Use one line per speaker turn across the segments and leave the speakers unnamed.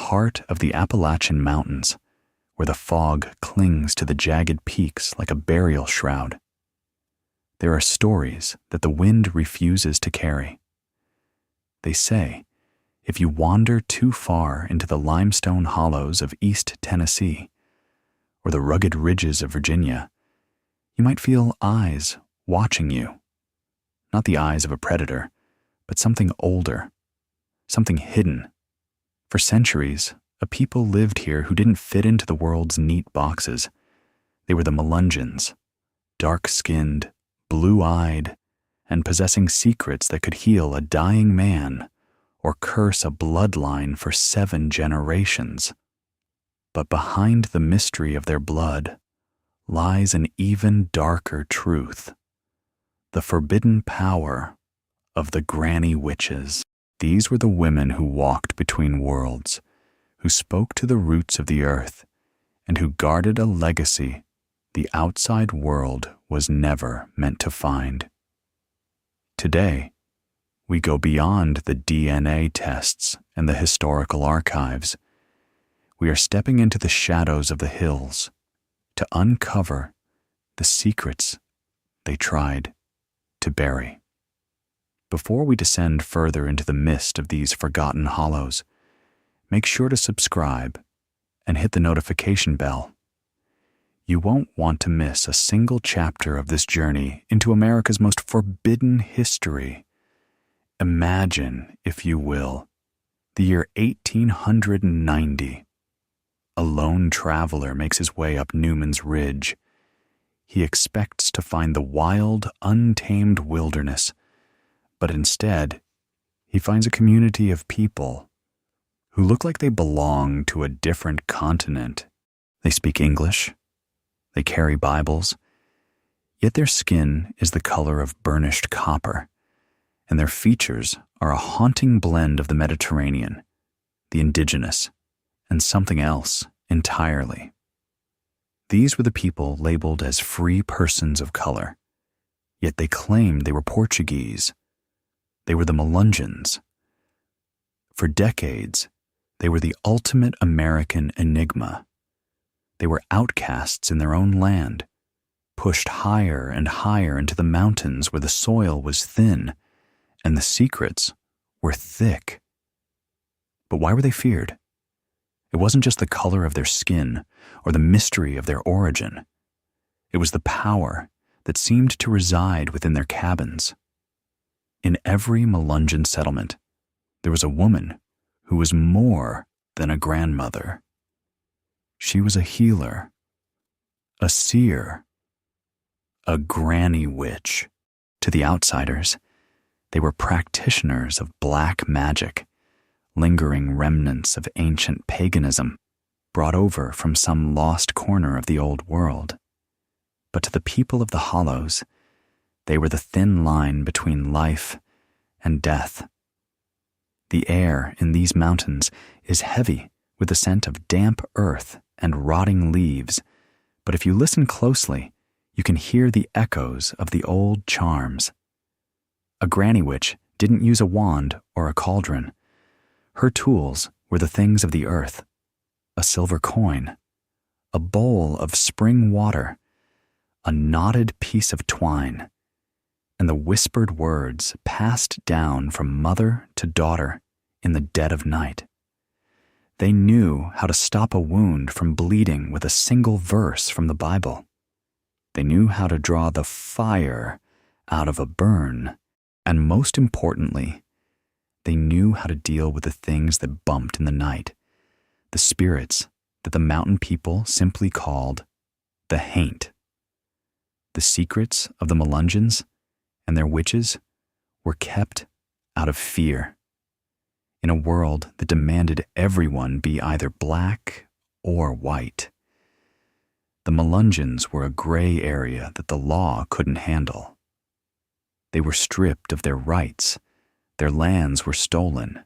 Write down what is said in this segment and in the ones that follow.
heart of the Appalachian Mountains, where the fog clings to the jagged peaks like a burial shroud. There are stories that the wind refuses to carry. They say, if you wander too far into the limestone hollows of East Tennessee or the rugged ridges of Virginia, you might feel eyes watching you. Not the eyes of a predator, but something older, something hidden. For centuries, a people lived here who didn't fit into the world's neat boxes. They were the Melungeons, dark-skinned, blue-eyed, and possessing secrets that could heal a dying man or curse a bloodline for 7 generations. But behind the mystery of their blood lies an even darker truth, the forbidden power of the Granny Witches. These were the women who walked between worlds, who spoke to the roots of the earth, and who guarded a legacy the outside world was never meant to find. Today, we go beyond the DNA tests and the historical archives. We are stepping into the shadows of the hills to uncover the secrets they tried to bury. Before we descend further into the mist of these forgotten hollows, make sure to subscribe and hit the notification bell. You won't want to miss a single chapter of this journey into America's most forbidden history. Imagine, if you will, the year 1890. A lone traveler makes his way up Newman's Ridge. He expects to find the wild, untamed wilderness, but instead, he finds a community of people who look like they belong to a different continent. They speak English, they carry Bibles, yet their skin is the color of burnished copper, and their features are a haunting blend of the Mediterranean, the indigenous, and something else entirely. These were the people labeled as free persons of color, yet they claimed they were Portuguese. They were the Melungeons. For decades, they were the ultimate American enigma. They were outcasts in their own land, pushed higher and higher into the mountains where the soil was thin and the secrets were thick. But why were they feared? It wasn't just the color of their skin or the mystery of their origin. It was the power that seemed to reside within their cabins. In every Melungeon settlement, there was a woman who was more than a grandmother. She was a healer, a seer, a granny witch. To the outsiders, they were practitioners of black magic, lingering remnants of ancient paganism brought over from some lost corner of the old world. But to the people of the hollows, they were the thin line between life and death. The air in these mountains is heavy with the scent of damp earth and rotting leaves, but if you listen closely, you can hear the echoes of the old charms. A granny witch didn't use a wand or a cauldron. Her tools were the things of the earth: a silver coin, a bowl of spring water, a knotted piece of twine, and the whispered words passed down from mother to daughter in the dead of night. They knew how to stop a wound from bleeding with a single verse from the Bible. They knew how to draw the fire out of a burn, and most importantly, they knew how to deal with the things that bumped in the night, the spirits that the mountain people simply called the haint. The secrets of the Melungeons and their witches were kept out of fear. In a world that demanded everyone be either black or white, the Melungeons were a gray area that the law couldn't handle. They were stripped of their rights, their lands were stolen,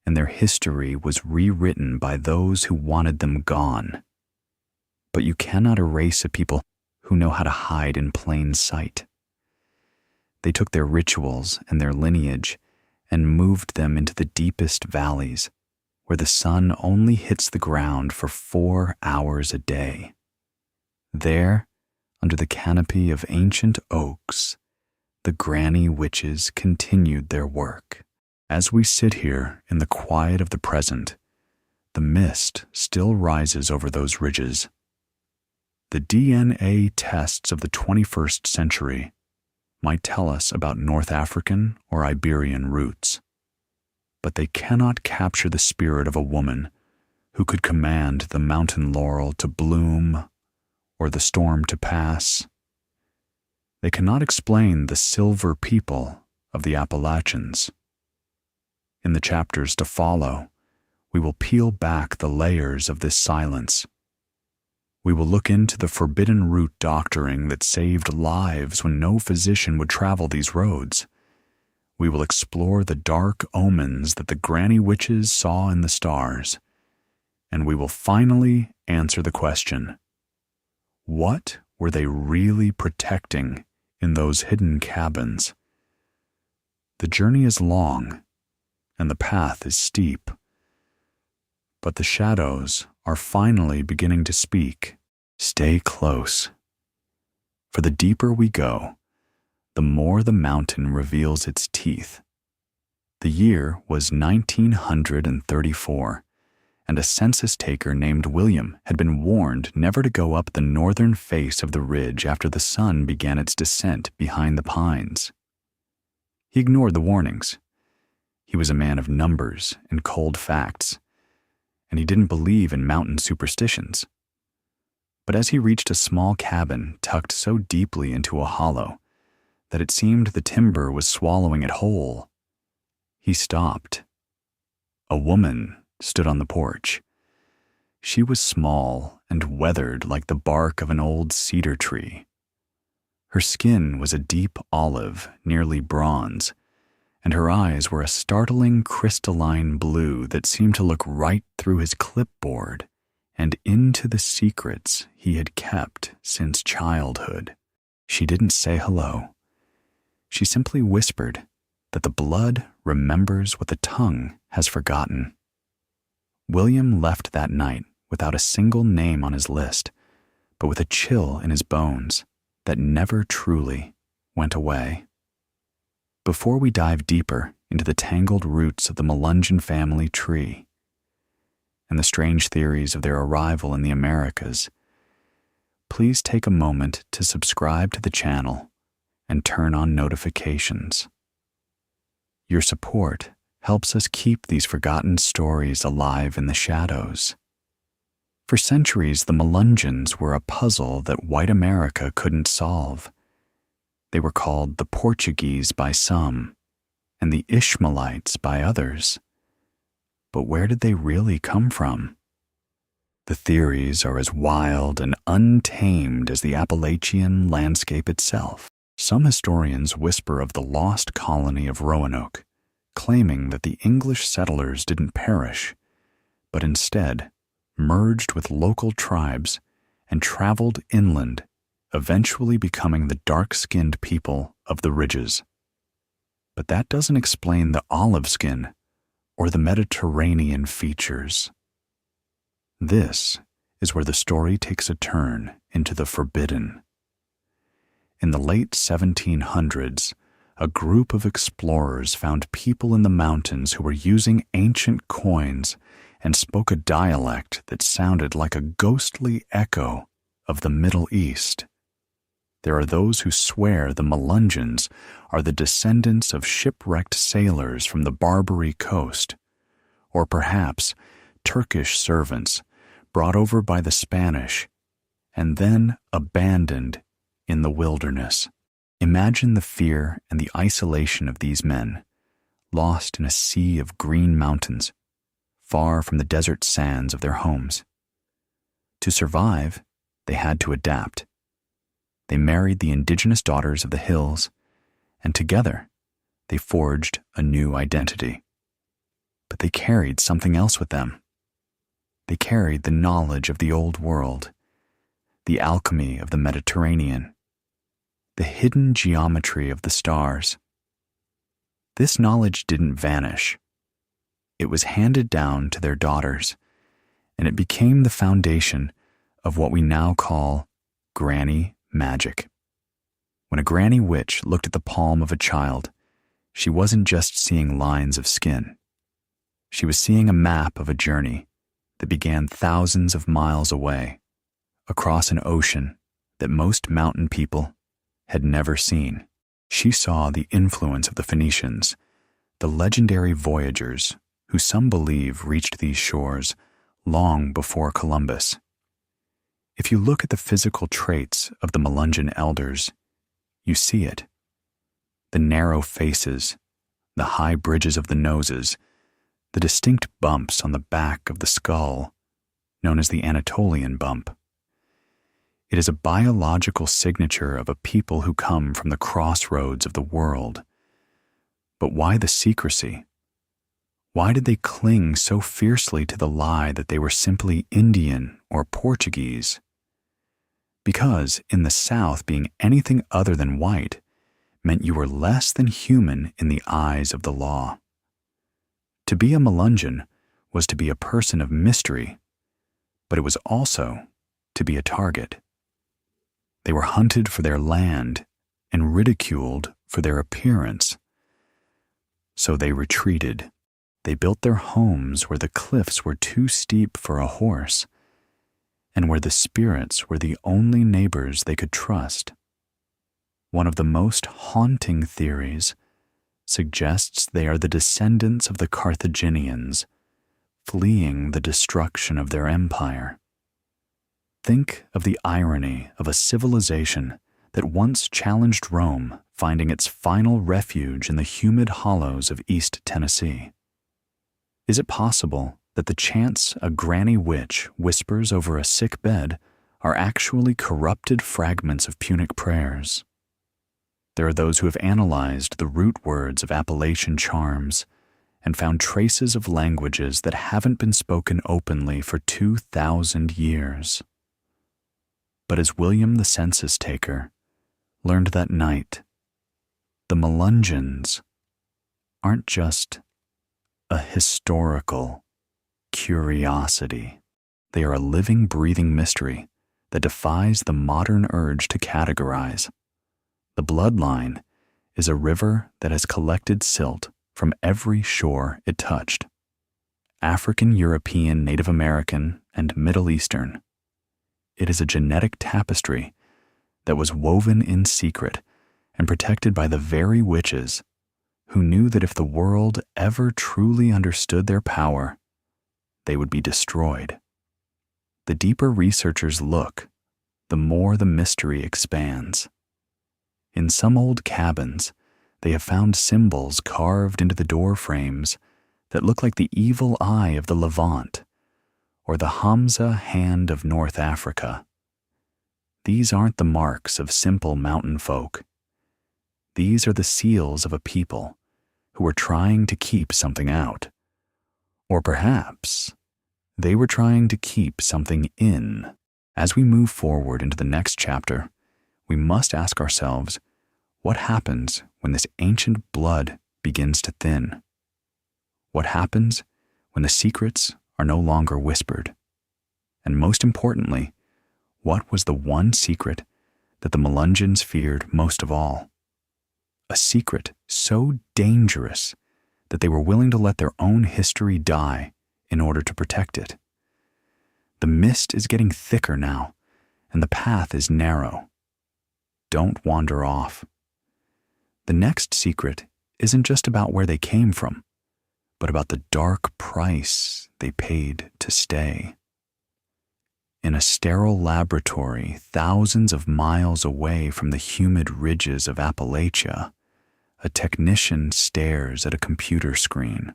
and their history was rewritten by those who wanted them gone. But you cannot erase a people who know how to hide in plain sight. They took their rituals and their lineage and moved them into the deepest valleys, where the sun only hits the ground for 4 hours a day. There, under the canopy of ancient oaks, the Granny Witches continued their work. As we sit here in the quiet of the present, the mist still rises over those ridges. The DNA tests of the 21st century might tell us about North African or Iberian roots, but they cannot capture the spirit of a woman who could command the mountain laurel to bloom or the storm to pass. They cannot explain the silver people of the Appalachians. In the chapters to follow, we will peel back the layers of this silence. We will look into the forbidden root doctoring that saved lives when no physician would travel these roads. We will explore the dark omens that the Granny Witches saw in the stars. And we will finally answer the question, what were they really protecting in those hidden cabins? The journey is long, and the path is steep. But the shadows are finally beginning to speak. Stay close. For the deeper we go, the more the mountain reveals its teeth. The year was 1934, and a census taker named William had been warned never to go up the northern face of the ridge after the sun began its descent behind the pines. He ignored the warnings. He was a man of numbers and cold facts, and he didn't believe in mountain superstitions. But as he reached a small cabin tucked so deeply into a hollow that it seemed the timber was swallowing it whole, he stopped. A woman stood on the porch. She was small and weathered like the bark of an old cedar tree. Her skin was a deep olive, nearly bronze, and her eyes were a startling crystalline blue that seemed to look right through his clipboard and into the secrets he had kept since childhood. She didn't say hello. She simply whispered that the blood remembers what the tongue has forgotten. William left that night without a single name on his list, but with a chill in his bones that never truly went away. Before we dive deeper into the tangled roots of the Melungeon family tree and the strange theories of their arrival in the Americas, please take a moment to subscribe to the channel and turn on notifications. Your support helps us keep these forgotten stories alive in the shadows. For centuries, the Melungeons were a puzzle that white America couldn't solve. They were called the Portuguese by some, and the Ishmaelites by others. But where did they really come from? The theories are as wild and untamed as the Appalachian landscape itself. Some historians whisper of the lost colony of Roanoke, claiming that the English settlers didn't perish, but instead merged with local tribes and traveled inland, eventually becoming the dark-skinned people of the ridges. But that doesn't explain the olive skin or the Mediterranean features. This is where the story takes a turn into the forbidden. In the late 1700s, a group of explorers found people in the mountains who were using ancient coins and spoke a dialect that sounded like a ghostly echo of the Middle East. There are those who swear the Melungeons are the descendants of shipwrecked sailors from the Barbary coast, or perhaps Turkish servants brought over by the Spanish and then abandoned in the wilderness. Imagine the fear and the isolation of these men, lost in a sea of green mountains, far from the desert sands of their homes. To survive, they had to adapt. They married the indigenous daughters of the hills, and together they forged a new identity. But they carried something else with them. They carried the knowledge of the old world, the alchemy of the Mediterranean, the hidden geometry of the stars. This knowledge didn't vanish. It was handed down to their daughters, and it became the foundation of what we now call granny magic. When a granny witch looked at the palm of a child, she wasn't just seeing lines of skin. She was seeing a map of a journey that began thousands of miles away, across an ocean that most mountain people had never seen. She saw the influence of the Phoenicians, the legendary voyagers who some believe reached these shores long before Columbus. If you look at the physical traits of the Melungeon elders, you see it. The narrow faces, the high bridges of the noses, the distinct bumps on the back of the skull, known as the Anatolian bump. It is a biological signature of a people who come from the crossroads of the world. But why the secrecy? Why did they cling so fiercely to the lie that they were simply Indian or Portuguese? Because in the South, being anything other than white meant you were less than human in the eyes of the law. To be a Melungeon was to be a person of mystery, but it was also to be a target. They were hunted for their land and ridiculed for their appearance. So they retreated. They built their homes where the cliffs were too steep for a horse, and where the spirits were the only neighbors they could trust. One of the most haunting theories suggests they are the descendants of the Carthaginians, fleeing the destruction of their empire. Think of the irony of a civilization that once challenged Rome, finding its final refuge in the humid hollows of East Tennessee. Is it possible that the chants a granny witch whispers over a sick bed are actually corrupted fragments of Punic prayers? There are those who have analyzed the root words of Appalachian charms and found traces of languages that haven't been spoken openly for 2,000 years. But as William the census taker learned that night, the Melungeons aren't just a historical curiosity. They are a living, breathing mystery that defies the modern urge to categorize. The bloodline is a river that has collected silt from every shore it touched. African, European, Native American, and Middle Eastern. It is a genetic tapestry that was woven in secret and protected by the very witches who knew that if the world ever truly understood their power, they would be destroyed. The deeper researchers look, the more the mystery expands. In some old cabins, they have found symbols carved into the door frames that look like the evil eye of the Levant or the Hamza hand of North Africa. These aren't the marks of simple mountain folk. These are the seals of a people who were trying to keep something out. Or perhaps they were trying to keep something in. As we move forward into the next chapter, we must ask ourselves, what happens when this ancient blood begins to thin? What happens when the secrets are no longer whispered? And most importantly, what was the one secret that the Melungeons feared most of all? A secret so dangerous that they were willing to let their own history die in order to protect it. The mist is getting thicker now, and the path is narrow. Don't wander off. The next secret isn't just about where they came from, but about the dark price they paid to stay. In a sterile laboratory thousands of miles away from the humid ridges of Appalachia, a technician stares at a computer screen.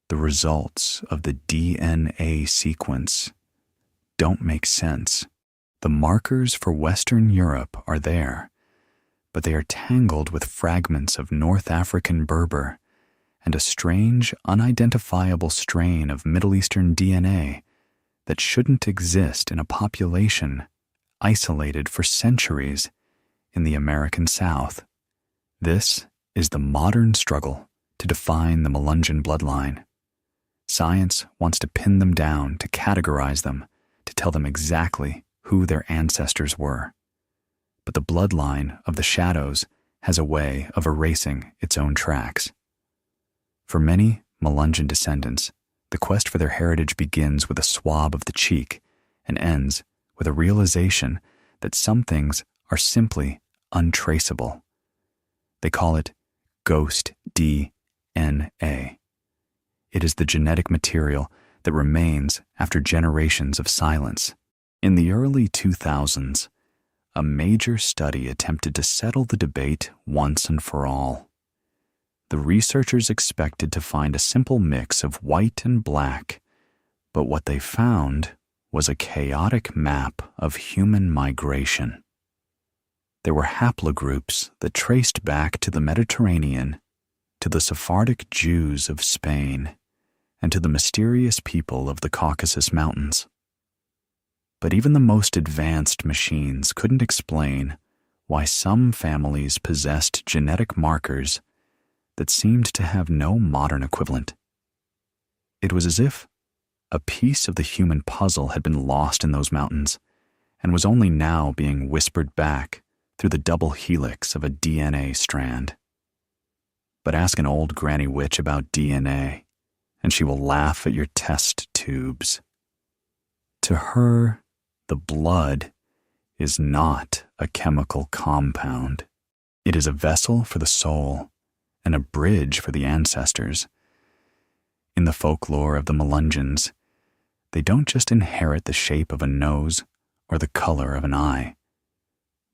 The results of the DNA sequence don't make sense. The markers for Western Europe are there, but they are tangled with fragments of North African Berber and a strange, unidentifiable strain of Middle Eastern DNA that shouldn't exist in a population isolated for centuries in the American South. This is the modern struggle to define the Melungeon bloodline. Science wants to pin them down, to categorize them, to tell them exactly who their ancestors were. But the bloodline of the shadows has a way of erasing its own tracks. For many Melungeon descendants, the quest for their heritage begins with a swab of the cheek and ends with a realization that some things are simply untraceable. They call it ghost DNA. It is the genetic material that remains after generations of silence. In the early 2000s, a major study attempted to settle the debate once and for all. The researchers expected to find a simple mix of white and black, but what they found was a chaotic map of human migration. There were haplogroups that traced back to the Mediterranean, to the Sephardic Jews of Spain, and to the mysterious people of the Caucasus Mountains. But even the most advanced machines couldn't explain why some families possessed genetic markers that seemed to have no modern equivalent. It was as if a piece of the human puzzle had been lost in those mountains and was only now being whispered back through the double helix of a DNA strand. But ask an old granny witch about DNA, and she will laugh at your test tubes. To her, the blood is not a chemical compound. It is a vessel for the soul and a bridge for the ancestors. In the folklore of the Melungeons, they don't just inherit the shape of a nose or the color of an eye.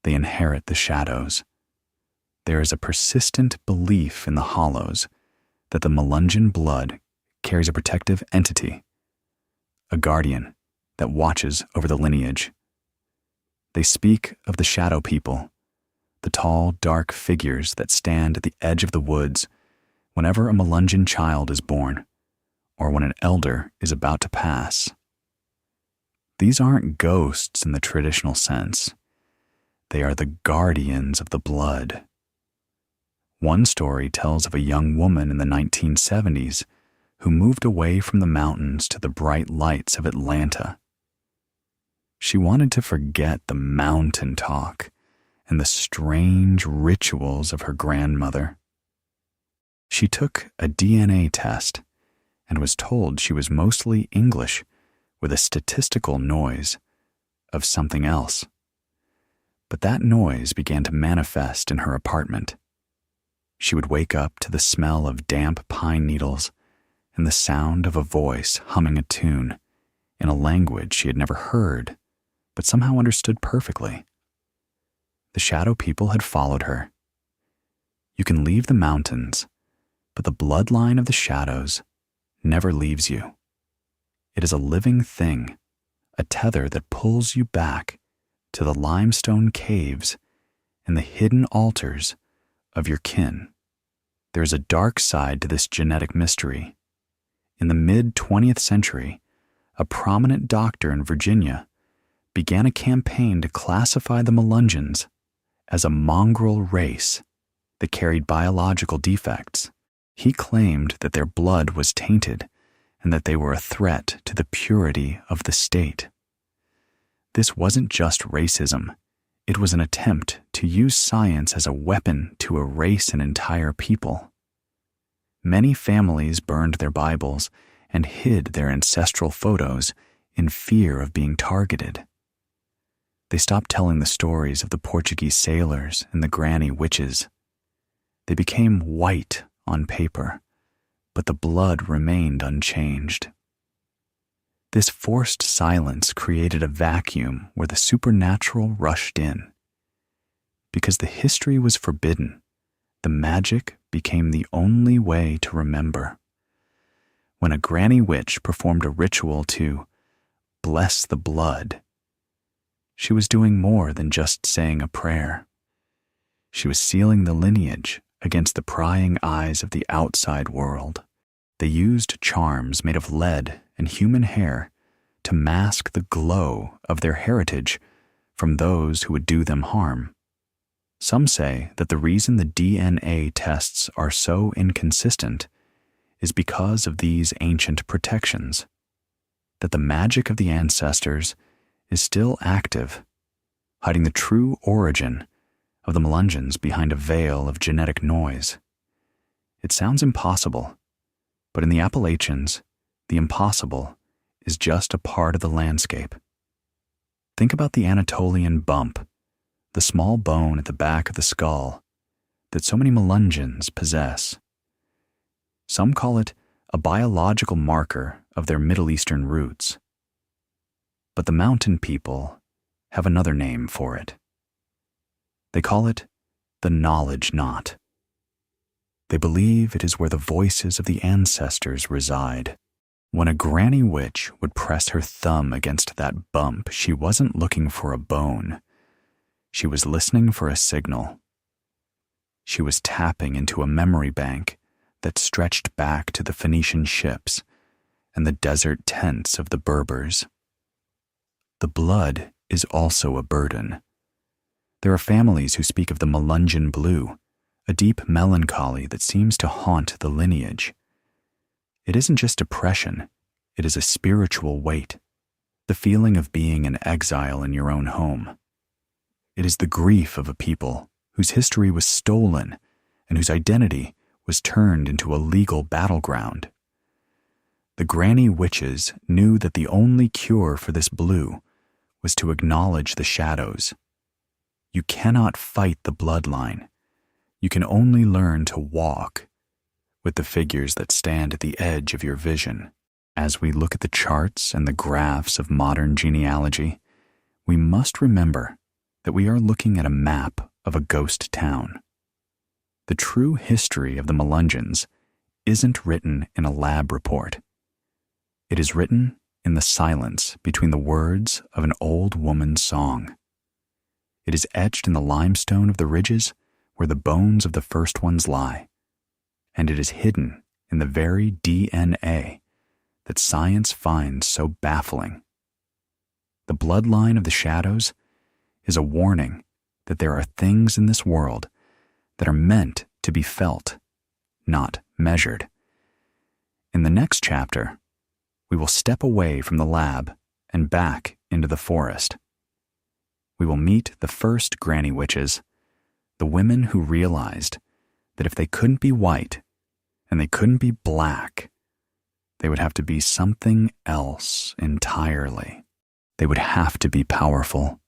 They inherit the shadows. There is a persistent belief in the hollows that the Melungeon blood carries a protective entity, a guardian that watches over the lineage. They speak of the shadow people, the tall, dark figures that stand at the edge of the woods whenever a Melungeon child is born, or when an elder is about to pass. These aren't ghosts in the traditional sense. They are the guardians of the blood. One story tells of a young woman in the 1970s who moved away from the mountains to the bright lights of Atlanta. She wanted to forget the mountain talk and the strange rituals of her grandmother. She took a DNA test and was told she was mostly English with a statistical noise of something else. But that noise began to manifest in her apartment. She would wake up to the smell of damp pine needles and the sound of a voice humming a tune in a language she had never heard, but somehow understood perfectly. The shadow people had followed her. You can leave the mountains, but the bloodline of the shadows never leaves you. It is a living thing, a tether that pulls you back to the limestone caves and the hidden altars of your kin. There is a dark side to this genetic mystery. In the mid-20th century, a prominent doctor in Virginia began a campaign to classify the Melungeons as a mongrel race that carried biological defects. He claimed that their blood was tainted and that they were a threat to the purity of the state. This wasn't just racism. It was an attempt to use science as a weapon to erase an entire people. Many families burned their Bibles and hid their ancestral photos in fear of being targeted. They stopped telling the stories of the Portuguese sailors and the granny witches. They became white on paper, but the blood remained unchanged. This forced silence created a vacuum where the supernatural rushed in. Because the history was forbidden, the magic became the only way to remember. When a granny witch performed a ritual to bless the blood, she was doing more than just saying a prayer. She was sealing the lineage against the prying eyes of the outside world. They used charms made of lead and human hair to mask the glow of their heritage from those who would do them harm. Some say that the reason the DNA tests are so inconsistent is because of these ancient protections, that the magic of the ancestors is still active, hiding the true origin of the Melungeons behind a veil of genetic noise. It sounds impossible, but in the Appalachians, the impossible is just a part of the landscape. Think about the Anatolian bump, the small bone at the back of the skull that so many Melungeons possess. Some call it a biological marker of their Middle Eastern roots. But the mountain people have another name for it. They call it the knowledge knot. They believe it is where the voices of the ancestors reside. When a granny witch would press her thumb against that bump, she wasn't looking for a bone. She was listening for a signal. She was tapping into a memory bank that stretched back to the Phoenician ships and the desert tents of the Berbers. The blood is also a burden. There are families who speak of the Melungeon blue, a deep melancholy that seems to haunt the lineage. It isn't just depression, it is a spiritual weight, the feeling of being an exile in your own home. It is the grief of a people whose history was stolen and whose identity was turned into a legal battleground. The Granny Witches knew that the only cure for this blue was to acknowledge the shadows. You cannot fight the bloodline. You can only learn to walk with the figures that stand at the edge of your vision. As we look at the charts and the graphs of modern genealogy, we must remember that we are looking at a map of a ghost town. The true history of the Melungeons isn't written in a lab report. It is written in the silence between the words of an old woman's song. It is etched in the limestone of the ridges where the bones of the first ones lie, and it is hidden in the very DNA that science finds so baffling. The bloodline of the shadows is a warning that there are things in this world that are meant to be felt, not measured. In the next chapter, we will step away from the lab and back into the forest. We will meet the first Granny Witches, the women who realized that if they couldn't be white and they couldn't be black, they would have to be something else entirely. They would have to be powerful.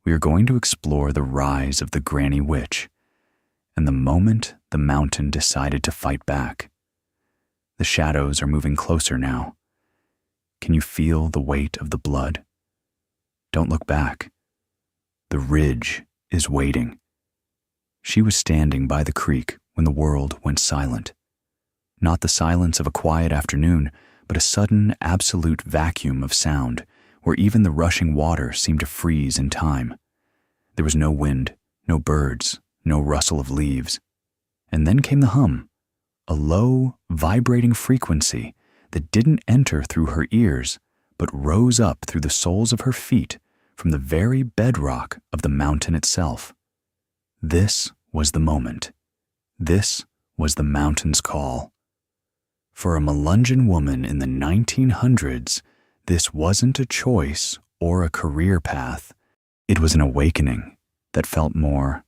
We are going to explore the rise of the Granny Witch and the moment the mountain decided to fight back. The shadows are moving closer now. Can you feel the weight of the blood? Don't look back. The ridge is waiting. She was standing by the creek when the world went silent. Not the silence of a quiet afternoon, but a sudden, absolute vacuum of sound, where even the rushing water seemed to freeze in time. There was no wind, no birds, no rustle of leaves. And then came the hum, a low, vibrating frequency that didn't enter through her ears, but rose up through the soles of her feet from the very bedrock of the mountain itself. This was the moment. This was the mountain's call. For a Melungeon woman in the 1900s, this wasn't a choice or a career path. It was an awakening that felt more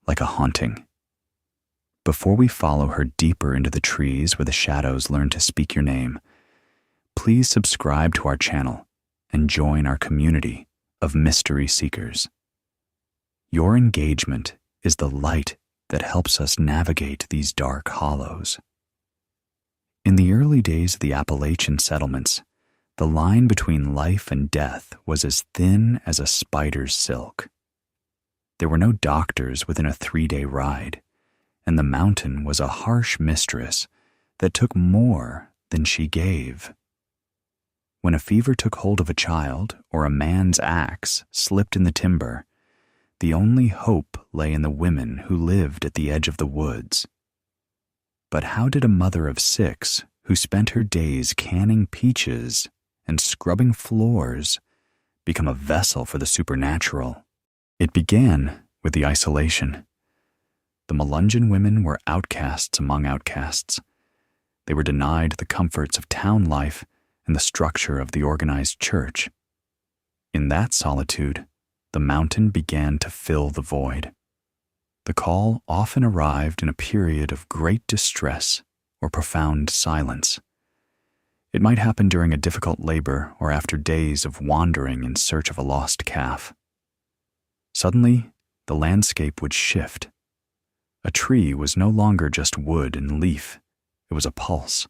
like a haunting. Before we follow her deeper into the trees where the shadows learn to speak your name, please subscribe to our channel and join our community of mystery seekers. Your engagement is the light that helps us navigate these dark hollows. In the early days of the Appalachian settlements, the line between life and death was as thin as a spider's silk. There were no doctors within a 3-day ride, and the mountain was a harsh mistress that took more than she gave. When a fever took hold of a child or a man's axe slipped in the timber, the only hope lay in the women who lived at the edge of the woods. But how did a mother of 6 who spent her days canning peaches and scrubbing floors become a vessel for the supernatural? It began with the isolation. The Melungeon women were outcasts among outcasts. They were denied the comforts of town life and the structure of the organized church. In that solitude, the mountain began to fill the void. The call often arrived in a period of great distress or profound silence. It might happen during a difficult labor or after days of wandering in search of a lost calf. Suddenly, the landscape would shift. A tree was no longer just wood and leaf, it was a pulse.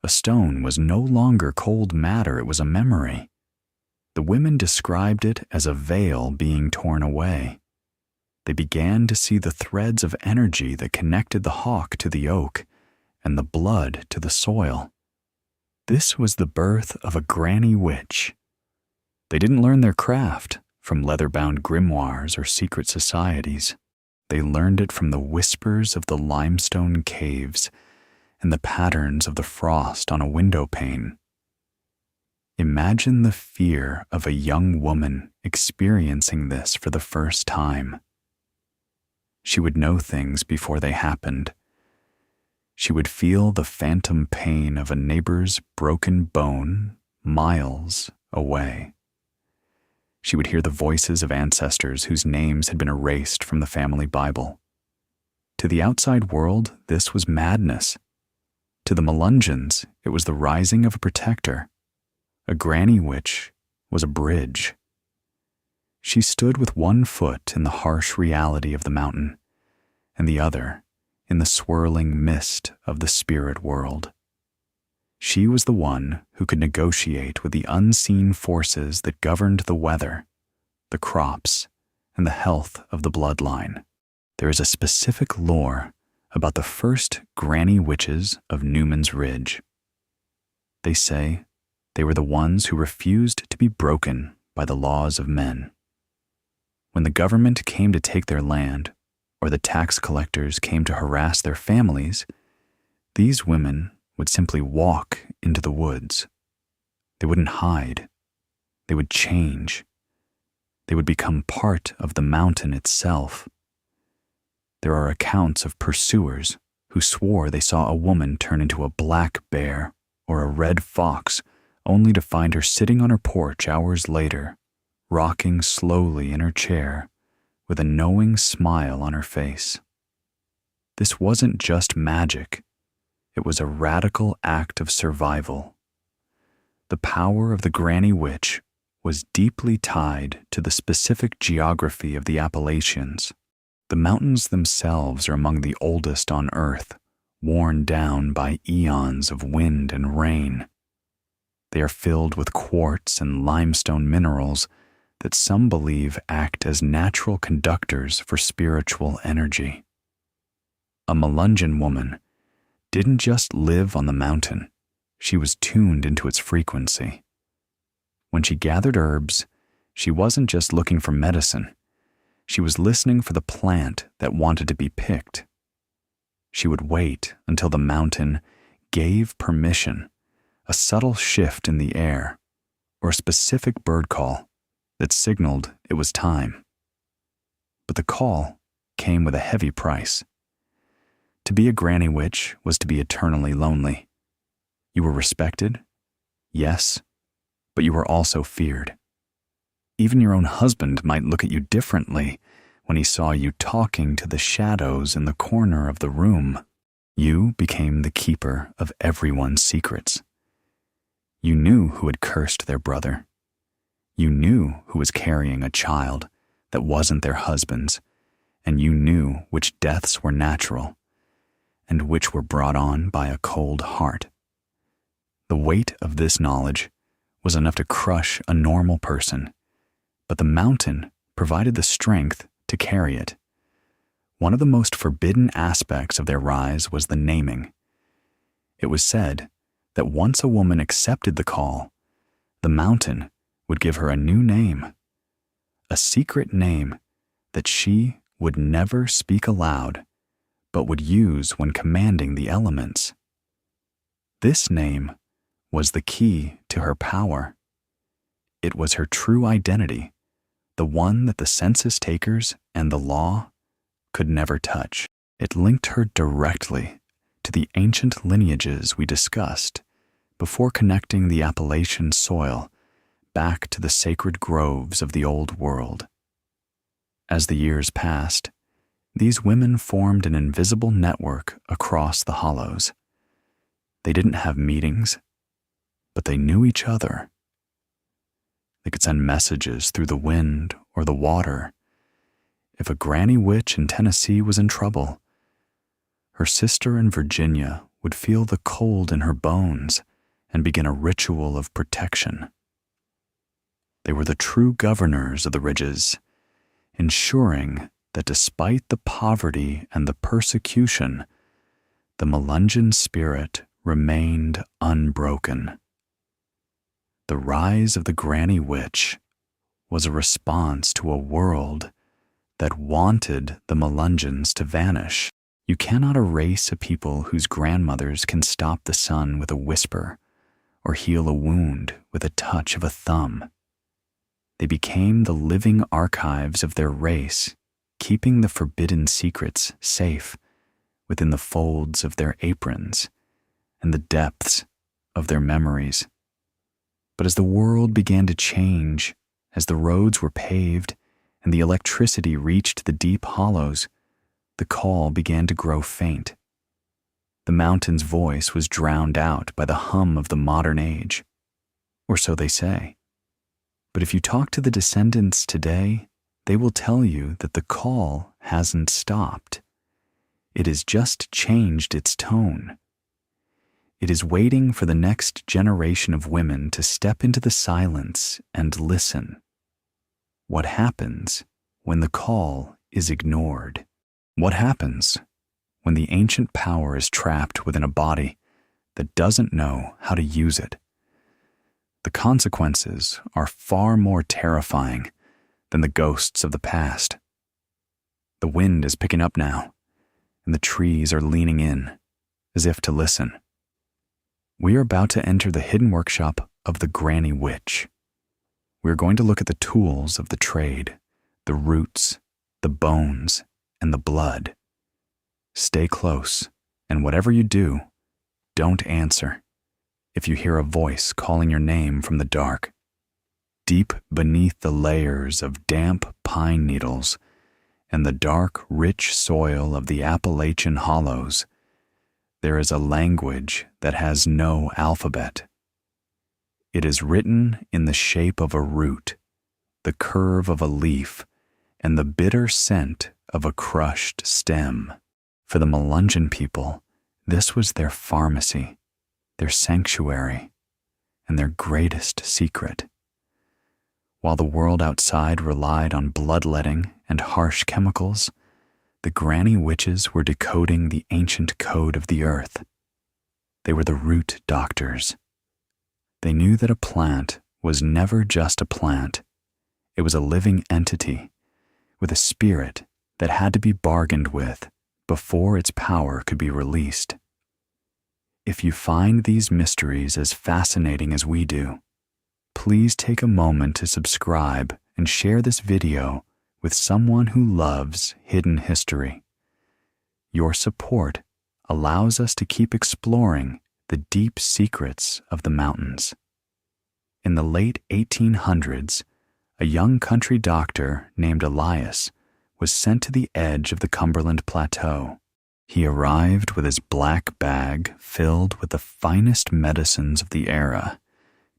A stone was no longer cold matter, it was a memory. The women described it as a veil being torn away. They began to see the threads of energy that connected the hawk to the oak and the blood to the soil. This was the birth of a granny witch. They didn't learn their craft from leather-bound grimoires or secret societies. They learned it from the whispers of the limestone caves and the patterns of the frost on a window pane. Imagine the fear of a young woman experiencing this for the first time. She would know things before they happened. She would feel the phantom pain of a neighbor's broken bone miles away. She would hear the voices of ancestors whose names had been erased from the family Bible. To the outside world, this was madness. To the Melungeons, it was the rising of a protector. A granny witch was a bridge. She stood with one foot in the harsh reality of the mountain, and the other in the swirling mist of the spirit world. She was the one who could negotiate with the unseen forces that governed the weather, the crops, and the health of the bloodline. There is a specific lore about the first granny witches of Newman's Ridge. They say they were the ones who refused to be broken by the laws of men. When the government came to take their land, or the tax collectors came to harass their families, these women would simply walk into the woods. They wouldn't hide. They would change. They would become part of the mountain itself. There are accounts of pursuers who swore they saw a woman turn into a black bear or a red fox, only to find her sitting on her porch hours later, rocking slowly in her chair, with a knowing smile on her face. This wasn't just magic. It was a radical act of survival. The power of the granny witch was deeply tied to the specific geography of the Appalachians. The mountains themselves are among the oldest on Earth, worn down by eons of wind and rain. They are filled with quartz and limestone minerals that some believe act as natural conductors for spiritual energy. A Melungeon woman didn't just live on the mountain, she was tuned into its frequency. When she gathered herbs, she wasn't just looking for medicine, she was listening for the plant that wanted to be picked. She would wait until the mountain gave permission, a subtle shift in the air, or a specific bird call that signaled it was time. But the call came with a heavy price. To be a granny witch was to be eternally lonely. You were respected, yes, but you were also feared. Even your own husband might look at you differently when he saw you talking to the shadows in the corner of the room. You became the keeper of everyone's secrets. You knew who had cursed their brother. You knew who was carrying a child that wasn't their husband's, and you knew which deaths were natural and which were brought on by a cold heart. The weight of this knowledge was enough to crush a normal person, but the mountain provided the strength to carry it. One of the most forbidden aspects of their rise was the naming. It was said that once a woman accepted the call, the mountain would give her a new name, a secret name that she would never speak aloud, but would use when commanding the elements. This name was the key to her power. It was her true identity, the one that the census takers and the law could never touch. It linked her directly to the ancient lineages we discussed before connecting the Appalachian soil back to the sacred groves of the Old World. As the years passed, these women formed an invisible network across the hollows. They didn't have meetings, but they knew each other. They could send messages through the wind or the water. If a granny witch in Tennessee was in trouble, her sister in Virginia would feel the cold in her bones and begin a ritual of protection. They were the true governors of the ridges, ensuring that despite the poverty and the persecution, the Melungeon spirit remained unbroken. The rise of the Granny Witch was a response to a world that wanted the Melungeons to vanish. You cannot erase a people whose grandmothers can stop the sun with a whisper or heal a wound with a touch of a thumb. They became the living archives of their race, keeping the forbidden secrets safe within the folds of their aprons and the depths of their memories. But as the world began to change, as the roads were paved and the electricity reached the deep hollows, the call began to grow faint. The mountain's voice was drowned out by the hum of the modern age, or so they say. But if you talk to the descendants today, they will tell you that the call hasn't stopped. It has just changed its tone. It is waiting for the next generation of women to step into the silence and listen. What happens when the call is ignored? What happens when the ancient power is trapped within a body that doesn't know how to use it? The consequences are far more terrifying than the ghosts of the past. The wind is picking up now, and the trees are leaning in, as if to listen. We are about to enter the hidden workshop of the Granny Witch. We are going to look at the tools of the trade, the roots, the bones, and the blood. Stay close, and whatever you do, don't answer if you hear a voice calling your name from the dark. Deep beneath the layers of damp pine needles and the dark, rich soil of the Appalachian hollows, there is a language that has no alphabet. It is written in the shape of a root, the curve of a leaf, and the bitter scent of a crushed stem. For the Melungeon people, this was their pharmacy, their sanctuary, and their greatest secret. While the world outside relied on bloodletting and harsh chemicals, the Granny Witches were decoding the ancient code of the earth. They were the root doctors. They knew that a plant was never just a plant. It was a living entity with a spirit that had to be bargained with before its power could be released. If you find these mysteries as fascinating as we do, please take a moment to subscribe and share this video with someone who loves hidden history. Your support allows us to keep exploring the deep secrets of the mountains. In the late 1800s, a young country doctor named Elias was sent to the edge of the Cumberland Plateau. He arrived with his black bag filled with the finest medicines of the era,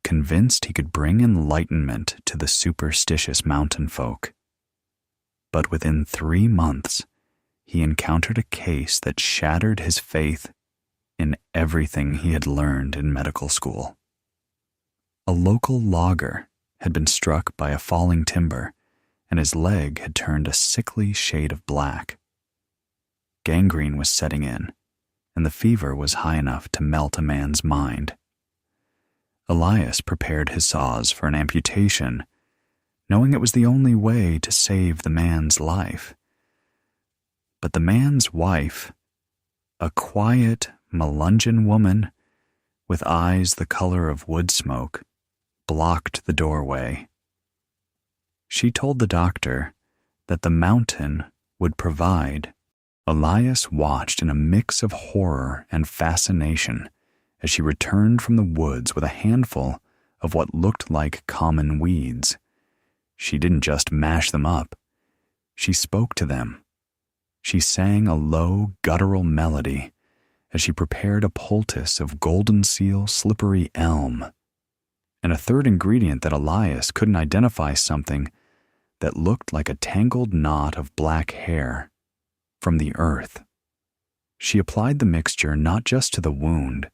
convinced he could bring enlightenment to the superstitious mountain folk. But within 3 months, he encountered a case that shattered his faith in everything he had learned in medical school. A local logger had been struck by a falling timber, and his leg had turned a sickly shade of black. Gangrene was setting in, and the fever was high enough to melt a man's mind. Elias prepared his saws for an amputation, knowing it was the only way to save the man's life. But the man's wife, a quiet Melungeon woman with eyes the color of wood smoke, blocked the doorway. She told the doctor that the mountain would provide. Elias watched in a mix of horror and fascination as she returned from the woods with a handful of what looked like common weeds. She didn't just mash them up. She spoke to them. She sang a low, guttural melody as she prepared a poultice of golden seal slippery elm, and a third ingredient that Elias couldn't identify, something that looked like a tangled knot of black hair from the earth. She applied the mixture not just to the wound,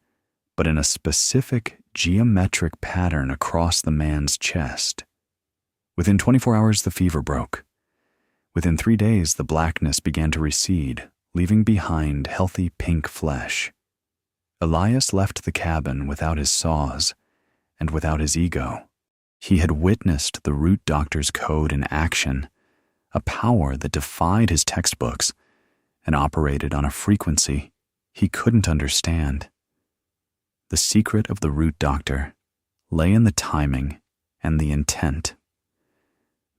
but in a specific geometric pattern across the man's chest. Within 24 hours, the fever broke. Within 3 days, the blackness began to recede, leaving behind healthy pink flesh. Elias left the cabin without his saws and without his ego. He had witnessed the root doctor's code in action, a power that defied his textbooks and operated on a frequency he couldn't understand. The secret of the root doctor lay in the timing and the intent.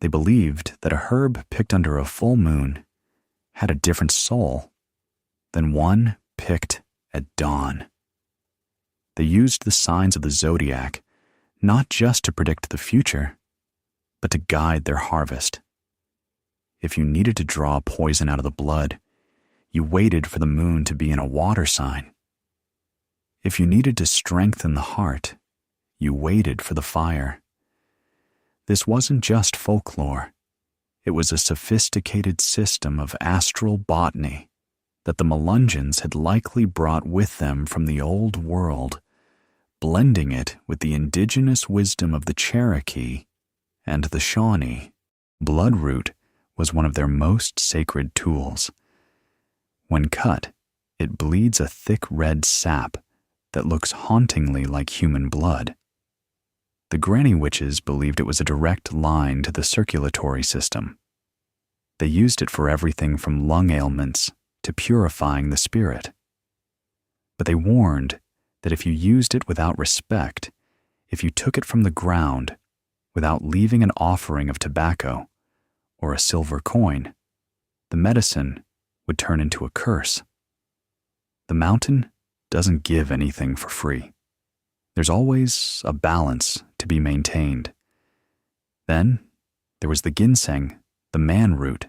They believed that a herb picked under a full moon had a different soul than one picked at dawn. They used the signs of the zodiac not just to predict the future, but to guide their harvest. If you needed to draw poison out of the blood, you waited for the moon to be in a water sign. If you needed to strengthen the heart, you waited for the fire. This wasn't just folklore. It was a sophisticated system of astral botany that the Melungeons had likely brought with them from the old world, blending it with the indigenous wisdom of the Cherokee and the Shawnee. Bloodroot was one of their most sacred tools. When cut, it bleeds a thick red sap that looks hauntingly like human blood. The Granny Witches believed it was a direct line to the circulatory system. They used it for everything from lung ailments to purifying the spirit. But they warned that if you used it without respect, if you took it from the ground without leaving an offering of tobacco or a silver coin, the medicine would turn into a curse. The mountain doesn't give anything for free. There's always a balance to be maintained. Then there was the ginseng, the man root.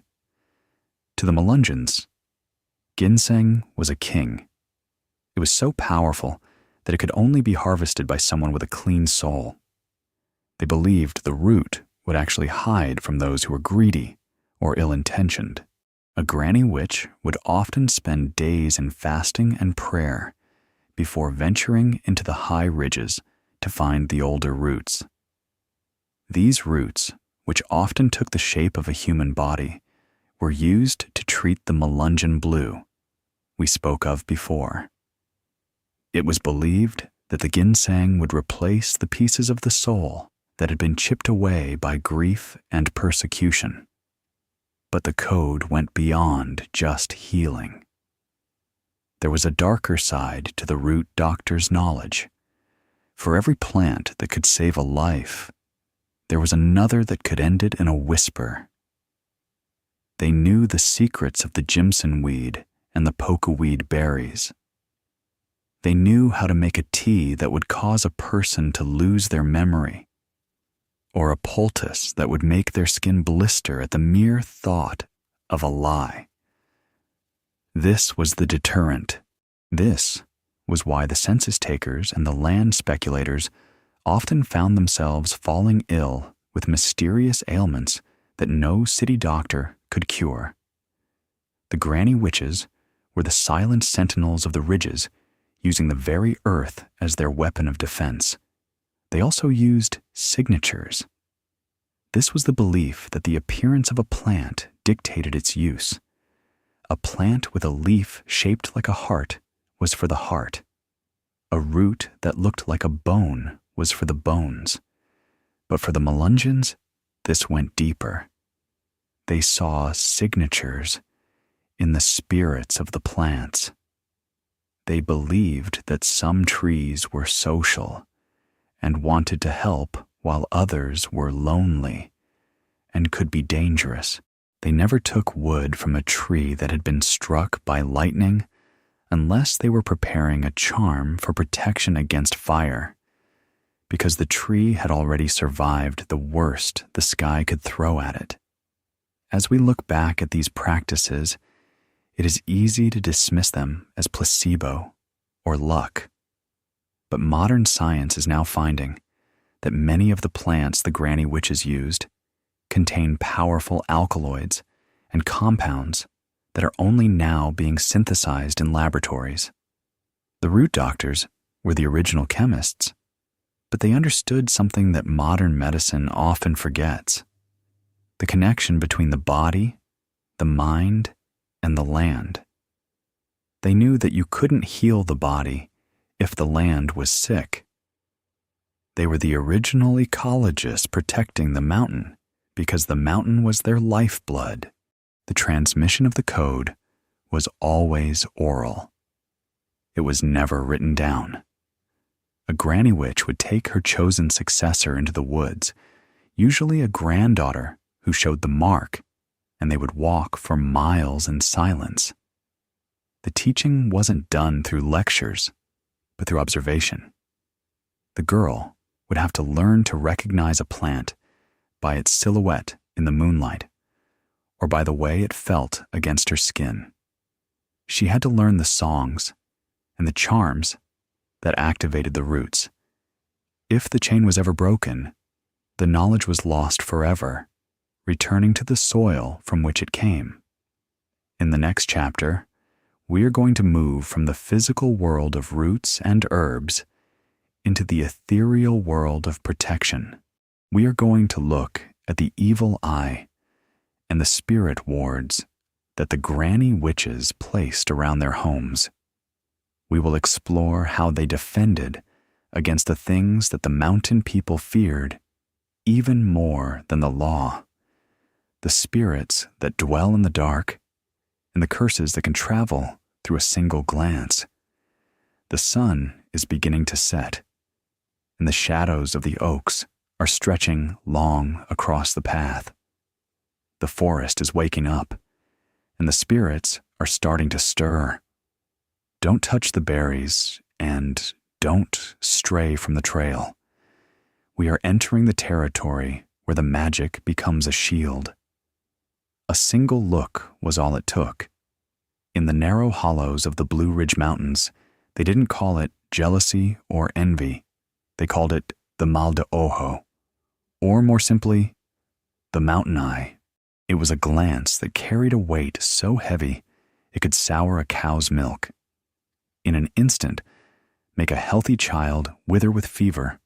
To the Melungeons, ginseng was a king. It was so powerful that it could only be harvested by someone with a clean soul. They believed the root would actually hide from those who were greedy or ill-intentioned. A granny witch would often spend days in fasting and prayer before venturing into the high ridges to find the older roots. These roots, which often took the shape of a human body, were used to treat the Melungeon blue we spoke of before. It was believed that the ginseng would replace the pieces of the soul that had been chipped away by grief and persecution. But the code went beyond just healing. There was a darker side to the root doctor's knowledge. For every plant that could save a life, there was another that could end it in a whisper. They knew the secrets of the Jimson weed and the pokeweed berries. They knew how to make a tea that would cause a person to lose their memory, or a poultice that would make their skin blister at the mere thought of a lie. This was the deterrent. This was why the census takers and the land speculators often found themselves falling ill with mysterious ailments that no city doctor could cure. The Granny Witches were the silent sentinels of the ridges, using the very earth as their weapon of defense. They also used signatures. This was the belief that the appearance of a plant dictated its use. A plant with a leaf shaped like a heart was for the heart. A root that looked like a bone was for the bones. But for the Melungeons, this went deeper. They saw signatures in the spirits of the plants. They believed that some trees were social and wanted to help while others were lonely and could be dangerous. They never took wood from a tree that had been struck by lightning unless they were preparing a charm for protection against fire, because the tree had already survived the worst the sky could throw at it. As we look back at these practices, it is easy to dismiss them as placebo or luck. But modern science is now finding that many of the plants the Granny Witches used contain powerful alkaloids and compounds that are only now being synthesized in laboratories. The root doctors were the original chemists, but they understood something that modern medicine often forgets: the connection between the body, the mind, and the land. They knew that you couldn't heal the body if the land was sick. They were the original ecologists protecting the mountain because the mountain was their lifeblood. The transmission of the code was always oral. It was never written down. A granny witch would take her chosen successor into the woods, usually a granddaughter who showed the mark, and they would walk for miles in silence. The teaching wasn't done through lectures, but through observation. The girl would have to learn to recognize a plant by its silhouette in the moonlight, or by the way it felt against her skin. She had to learn the songs and the charms that activated the roots. If the chain was ever broken, the knowledge was lost forever, returning to the soil from which it came. In the next chapter, we are going to move from the physical world of roots and herbs into the ethereal world of protection. We are going to look at the evil eye and the spirit wards that the Granny Witches placed around their homes. We will explore how they defended against the things that the mountain people feared even more than the law: the spirits that dwell in the dark and the curses that can travel through a single glance. The sun is beginning to set, and the shadows of the oaks are stretching long across the path. The forest is waking up, and the spirits are starting to stir. Don't touch the berries, and don't stray from the trail. We are entering the territory where the magic becomes a shield. A single look was all it took. In the narrow hollows of the Blue Ridge Mountains, they didn't call it jealousy or envy. They called it the mal de ojo, or more simply, the mountain eye. It was a glance that carried a weight so heavy it could sour a cow's milk. In an instant, make a healthy child wither with fever,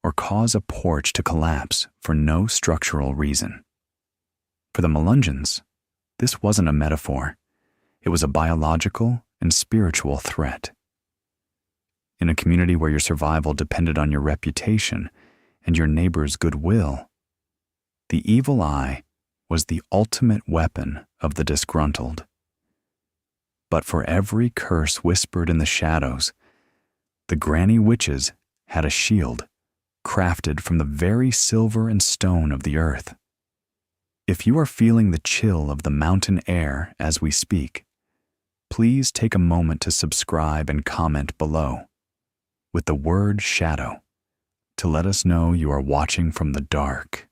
or cause a porch to collapse for no structural reason. For the Melungeons, this wasn't a metaphor. It was a biological and spiritual threat. In a community where your survival depended on your reputation and your neighbor's goodwill, the evil eye was the ultimate weapon of the disgruntled. But for every curse whispered in the shadows, the Granny Witches had a shield crafted from the very silver and stone of the earth. If you are feeling the chill of the mountain air as we speak, please take a moment to subscribe and comment below with the word shadow to let us know you are watching from the dark.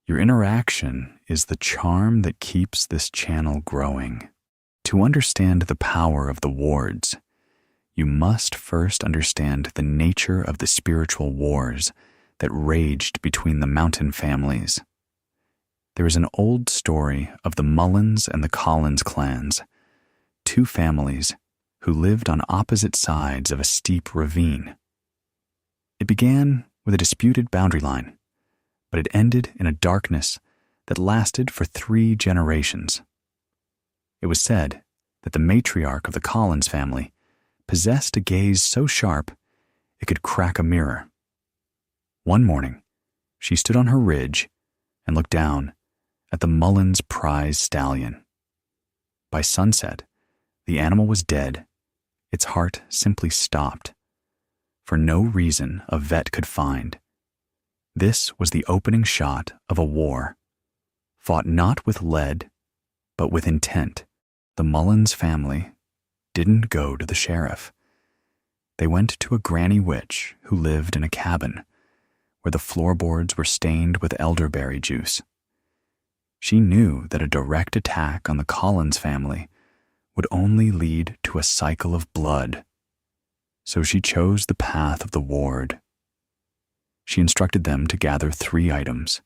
Your interaction is the charm that keeps this channel growing. To understand the power of the wards, you must first understand the nature of the spiritual wars that raged between the mountain families. There is an old story of the Mullins and the Collins clans, two families who lived on opposite sides of a steep ravine. It began with a disputed boundary line, but it ended in a darkness that lasted for 3 generations. It was said that the matriarch of the Collins family possessed a gaze so sharp it could crack a mirror. One morning, she stood on her ridge and looked down at the Mullins prize stallion. By sunset, the animal was dead. Its heart simply stopped, for no reason a vet could find. This was the opening shot of a war, fought not with lead, but with intent. The Mullins family didn't go to the sheriff. They went to a granny witch who lived in a cabin where the floorboards were stained with elderberry juice. She knew that a direct attack on the Collins family would only lead to a cycle of blood, so she chose the path of the ward. She instructed them to gather 3 items: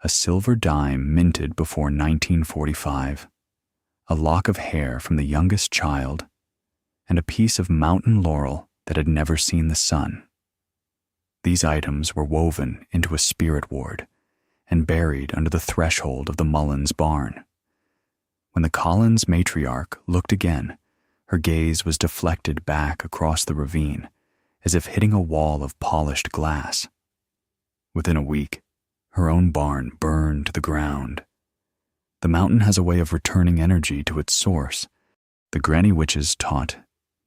a silver dime minted before 1945, a lock of hair from the youngest child, and a piece of mountain laurel that had never seen the sun. These items were woven into a spirit ward and buried under the threshold of the Mullins barn. When the Collins matriarch looked again, her gaze was deflected back across the ravine, as if hitting a wall of polished glass. Within a week, her own barn burned to the ground. The mountain has a way of returning energy to its source. The Granny Witches taught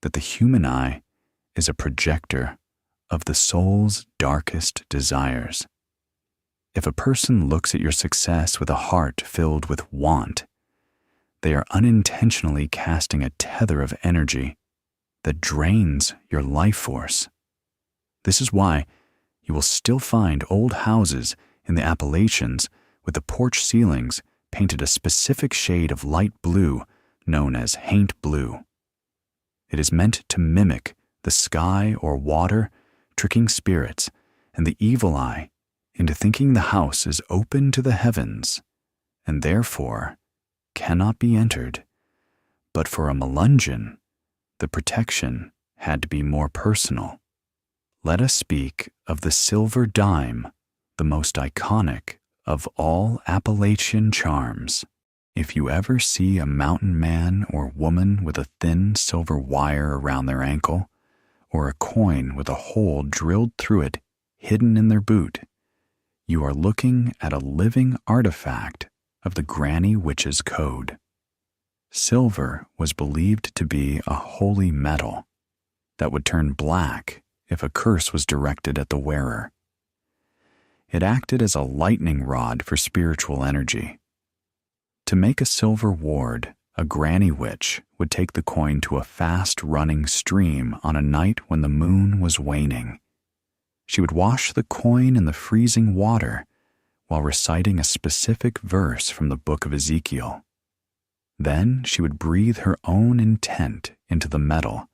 that the human eye is a projector of the soul's darkest desires. If a person looks at your success with a heart filled with want, they are unintentionally casting a tether of energy that drains your life force. This is why you will still find old houses in the Appalachians with the porch ceilings painted a specific shade of light blue known as haint blue. It is meant to mimic the sky or water, tricking spirits and the evil eye into thinking the house is open to the heavens and therefore cannot be entered. But for a Melungeon, the protection had to be more personal. Let us speak of the silver dime, the most iconic of all Appalachian charms. If you ever see a mountain man or woman with a thin silver wire around their ankle, or a coin with a hole drilled through it hidden in their boot, you are looking at a living artifact of the Granny Witches' code. Silver was believed to be a holy metal that would turn black if a curse was directed at the wearer. It acted as a lightning rod for spiritual energy. To make a silver ward, a granny witch would take the coin to a fast-running stream on a night when the moon was waning. She would wash the coin in the freezing water while reciting a specific verse from the book of Ezekiel. Then she would breathe her own intent into the metal,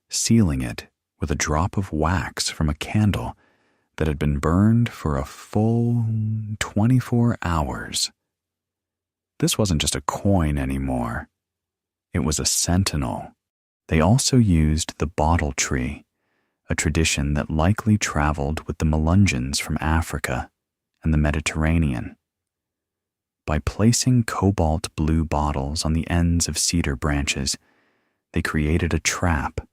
sealing it with a drop of wax from a candle that had been burned for a full 24 hours. This wasn't just a coin anymore. It was a sentinel. They also used the bottle tree, a tradition that likely traveled with the Melungeons from Africa and the Mediterranean. By placing cobalt blue bottles on the ends of cedar branches, they created a trap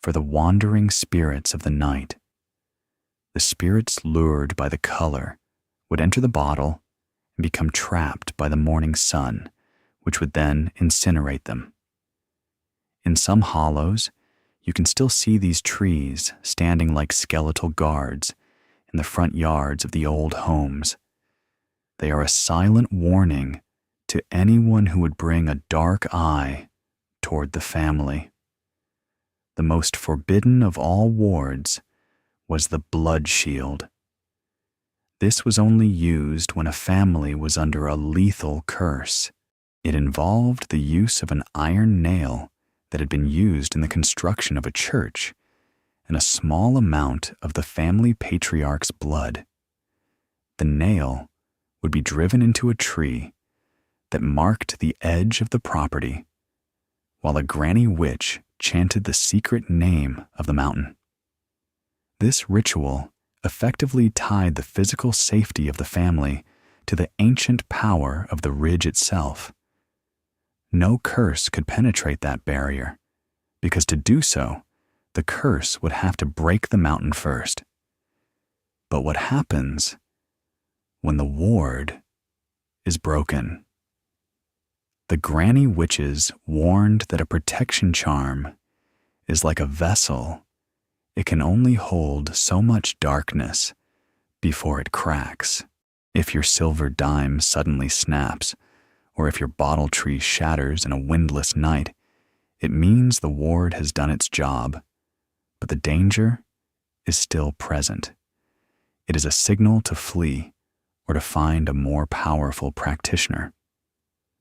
for the wandering spirits of the night. The spirits lured by the color would enter the bottle and become trapped by the morning sun, which would then incinerate them. In some hollows, you can still see these trees standing like skeletal guards in the front yards of the old homes. They are a silent warning to anyone who would bring a dark eye toward the family. The most forbidden of all wards was the blood shield. This was only used when a family was under a lethal curse. It involved the use of an iron nail that had been used in the construction of a church and a small amount of the family patriarch's blood. The nail would be driven into a tree that marked the edge of the property, while a granny witch chanted the secret name of the mountain. This ritual effectively tied the physical safety of the family to the ancient power of the ridge itself. No curse could penetrate that barrier, because to do so, the curse would have to break the mountain first. But what happens when the ward is broken? The Granny Witches warned that a protection charm is like a vessel. It can only hold so much darkness before it cracks. If your silver dime suddenly snaps, or if your bottle tree shatters in a windless night, it means the ward has done its job, but the danger is still present. It is a signal to flee or to find a more powerful practitioner.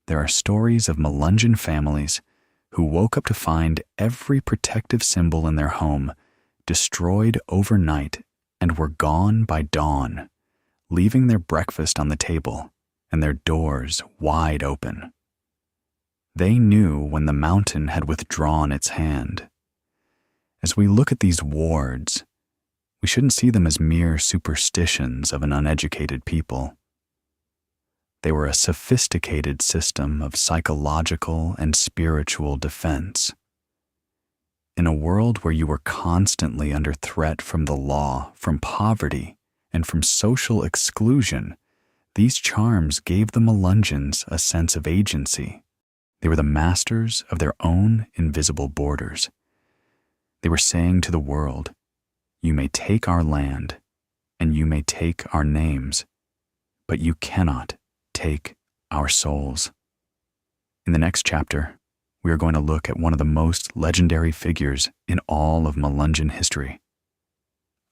There are stories of Melungeon families who woke up to find every protective symbol in their home destroyed overnight and were gone by dawn, leaving their breakfast on the table and their doors wide open. They knew when the mountain had withdrawn its hand. As we look at these wards, we shouldn't see them as mere superstitions of an uneducated people. They were a sophisticated system of psychological and spiritual defense. In a world where you were constantly under threat from the law, from poverty, and from social exclusion, these charms gave the Melungeons a sense of agency. They were the masters of their own invisible borders. They were saying to the world, "You may take our land, and you may take our names, but you cannot take our souls." In the next chapter, we are going to look at one of the most legendary figures in all of Melungeon history.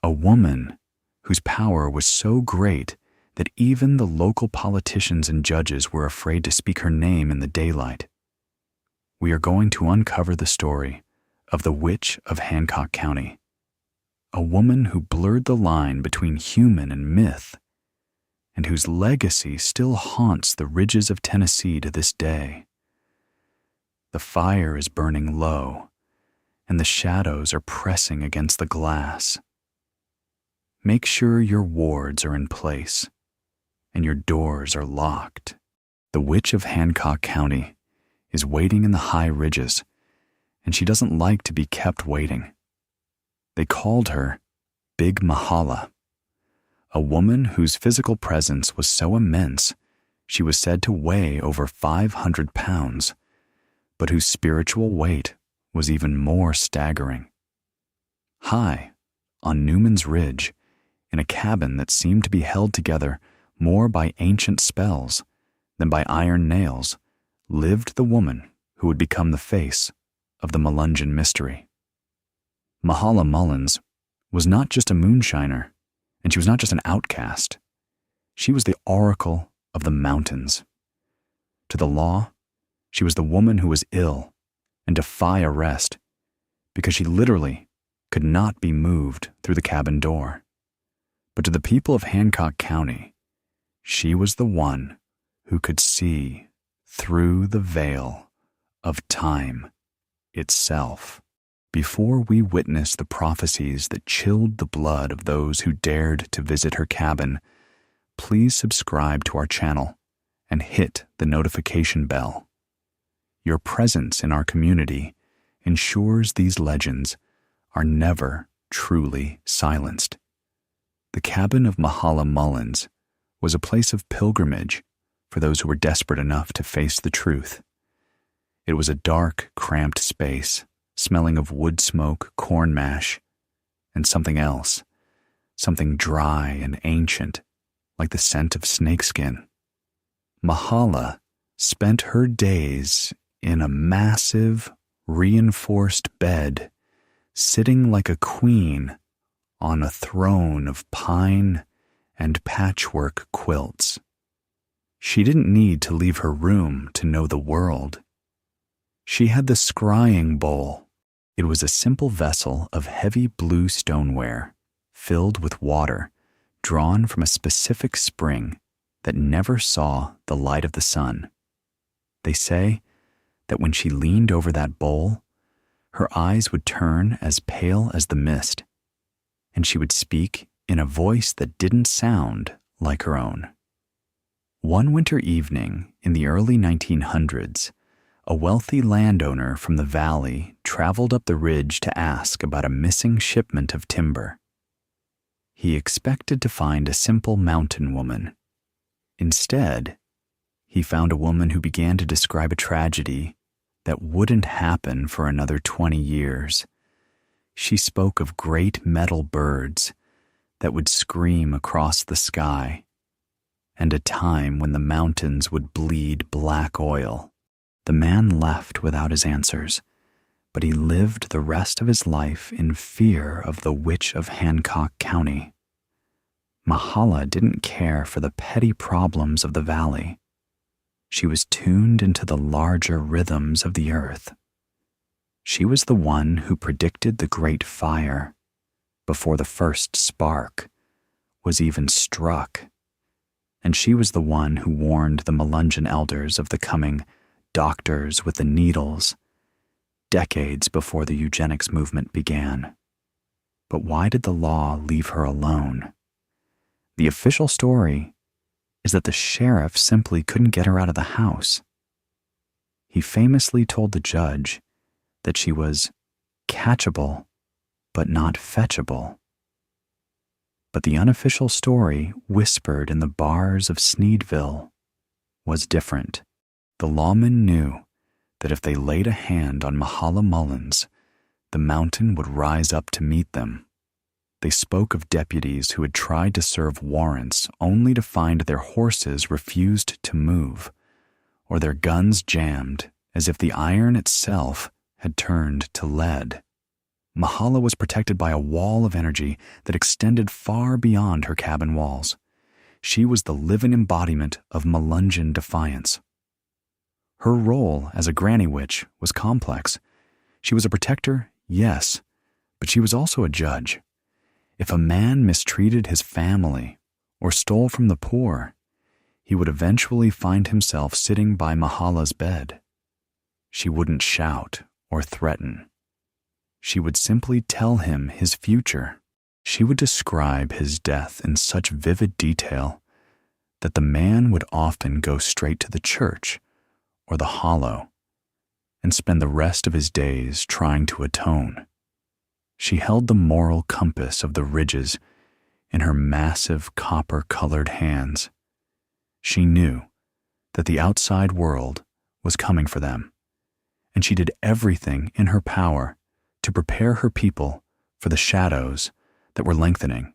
A woman whose power was so great that even the local politicians and judges were afraid to speak her name in the daylight. We are going to uncover the story of the Witch of Hancock County, a woman who blurred the line between human and myth, and whose legacy still haunts the ridges of Tennessee to this day. The fire is burning low, and the shadows are pressing against the glass. Make sure your wards are in place, and your doors are locked. The Witch of Hancock County is waiting in the high ridges, and she doesn't like to be kept waiting. They called her Big Mahala, a woman whose physical presence was so immense she was said to weigh over 500 pounds, but whose spiritual weight was even more staggering. High on Newman's Ridge, in a cabin that seemed to be held together more by ancient spells than by iron nails, lived the woman who would become the face of the Melungeon mystery. Mahala Mullins was not just a moonshiner, and she was not just an outcast. She was the oracle of the mountains. To the law, she was the woman who was ill and defy arrest because she literally could not be moved through the cabin door. But to the people of Hancock County, she was the one who could see through the veil of time itself. Before we witness the prophecies that chilled the blood of those who dared to visit her cabin, please subscribe to our channel and hit the notification bell. Your presence in our community ensures these legends are never truly silenced. The cabin of Mahala Mullins was a place of pilgrimage for those who were desperate enough to face the truth. It was a dark, cramped space, smelling of wood smoke, corn mash, and something else, something dry and ancient, like the scent of snakeskin. Mahala spent her days in a massive, reinforced bed, sitting like a queen on a throne of pine and patchwork quilts. She didn't need to leave her room to know the world. She had the scrying bowl. It was a simple vessel of heavy blue stoneware, filled with water, drawn from a specific spring that never saw the light of the sun. They say that when she leaned over that bowl, her eyes would turn as pale as the mist, and she would speak in a voice that didn't sound like her own. One winter evening in the early 1900s, a wealthy landowner from the valley traveled up the ridge to ask about a missing shipment of timber. He expected to find a simple mountain woman. Instead, he found a woman who began to describe a tragedy that wouldn't happen for another 20 years. She spoke of great metal birds that would scream across the sky, and a time when the mountains would bleed black oil. The man left without his answers, but he lived the rest of his life in fear of the Witch of Hancock County. Mahala didn't care for the petty problems of the valley. She was tuned into the larger rhythms of the earth. She was the one who predicted the great fire before the first spark was even struck, and she was the one who warned the Melungeon elders of the coming doctors with the needles decades before the eugenics movement began. But why did the law leave her alone? The official story is that the sheriff simply couldn't get her out of the house. He famously told the judge that she was catchable but not fetchable. But the unofficial story whispered in the bars of Sneedville was different. The lawmen knew that if they laid a hand on Mahala Mullins, the mountain would rise up to meet them. They spoke of deputies who had tried to serve warrants only to find their horses refused to move, or their guns jammed as if the iron itself had turned to lead. Mahala was protected by a wall of energy that extended far beyond her cabin walls. She was the living embodiment of Melungeon defiance. Her role as a granny witch was complex. She was a protector, yes, but she was also a judge. If a man mistreated his family or stole from the poor, he would eventually find himself sitting by Mahala's bed. She wouldn't shout or threaten. She would simply tell him his future. She would describe his death in such vivid detail that the man would often go straight to the church or the hollow and spend the rest of his days trying to atone. She held the moral compass of the ridges in her massive copper-colored hands. She knew that the outside world was coming for them, and she did everything in her power to prepare her people for the shadows that were lengthening.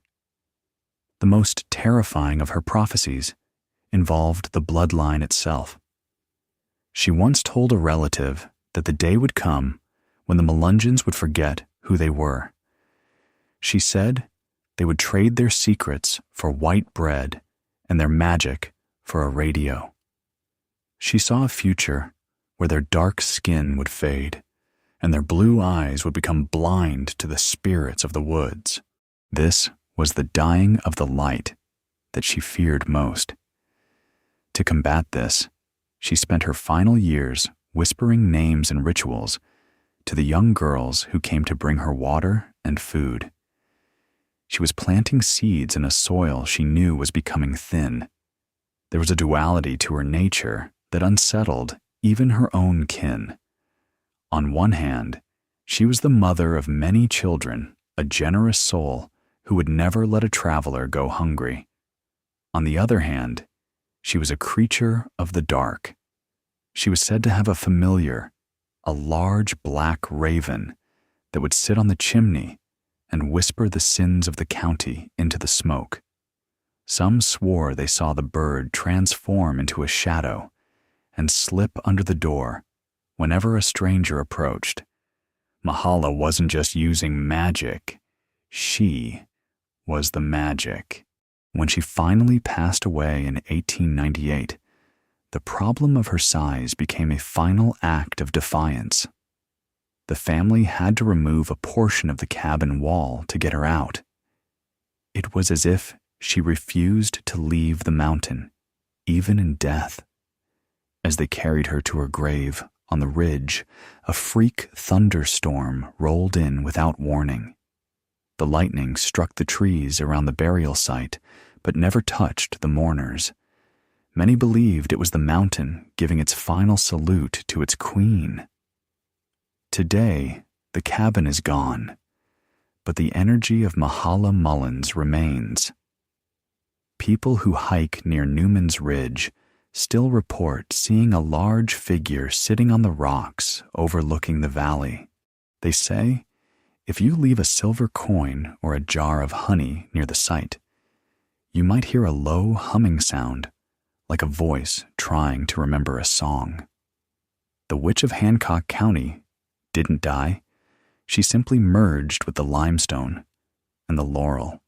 The most terrifying of her prophecies involved the bloodline itself. She once told a relative that the day would come when the Melungeons would forget who they were. She said they would trade their secrets for white bread and their magic for a radio. She saw a future where their dark skin would fade and their blue eyes would become blind to the spirits of the woods. This was the dying of the light that she feared most. To combat this, she spent her final years whispering names and rituals to the young girls who came to bring her water and food. She was planting seeds in a soil she knew was becoming thin. There was a duality to her nature that unsettled even her own kin. On one hand, she was the mother of many children, a generous soul who would never let a traveler go hungry. On the other hand, she was a creature of the dark. She was said to have a familiar, a large black raven that would sit on the chimney and whisper the sins of the county into the smoke. Some swore they saw the bird transform into a shadow and slip under the door whenever a stranger approached. Mahala wasn't just using magic, she was the magic. When she finally passed away in 1898, the problem of her size became a final act of defiance. The family had to remove a portion of the cabin wall to get her out. It was as if she refused to leave the mountain, even in death. As they carried her to her grave on the ridge, a freak thunderstorm rolled in without warning. The lightning struck the trees around the burial site, but never touched the mourners. Many believed it was the mountain giving its final salute to its queen. Today, the cabin is gone, but the energy of Mahala Mullins remains. People who hike near Newman's Ridge still report seeing a large figure sitting on the rocks overlooking the valley. They say If you leave a silver coin or a jar of honey near the site, you might hear a low humming sound, like a voice trying to remember a song. The witch of Hancock County didn't die. She simply merged with the limestone and the laurel.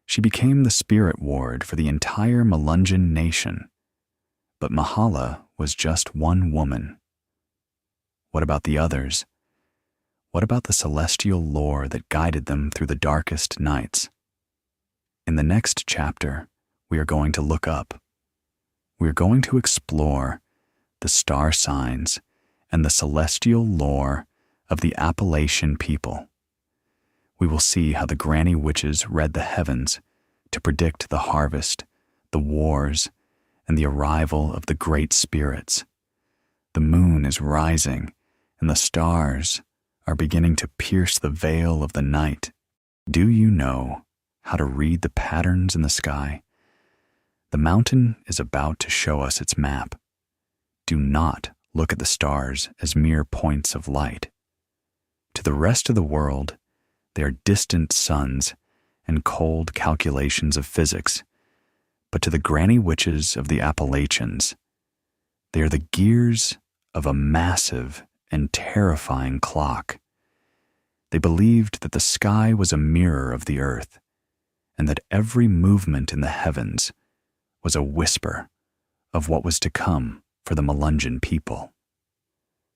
She became the spirit ward for the entire Melungeon nation. But Mahala was just one woman. What about the others? What about the celestial lore that guided them through the darkest nights? In the next chapter, we are going to look up. We are going to explore the star signs and the celestial lore of the Appalachian people. We will see how the Granny Witches read the heavens to predict the harvest, the wars, and the arrival of the great spirits. The moon is rising, and the stars are beginning to pierce the veil of the night. Do you know how to read the patterns in the sky? The mountain is about to show us its map. Do not look at the stars as mere points of light. To the rest of the world, they are distant suns and cold calculations of physics. But to the Granny Witches of the Appalachians, they are the gears of a massive and terrifying clock. They believed that the sky was a mirror of the earth, and that every movement in the heavens was a whisper of what was to come for the Melungeon people.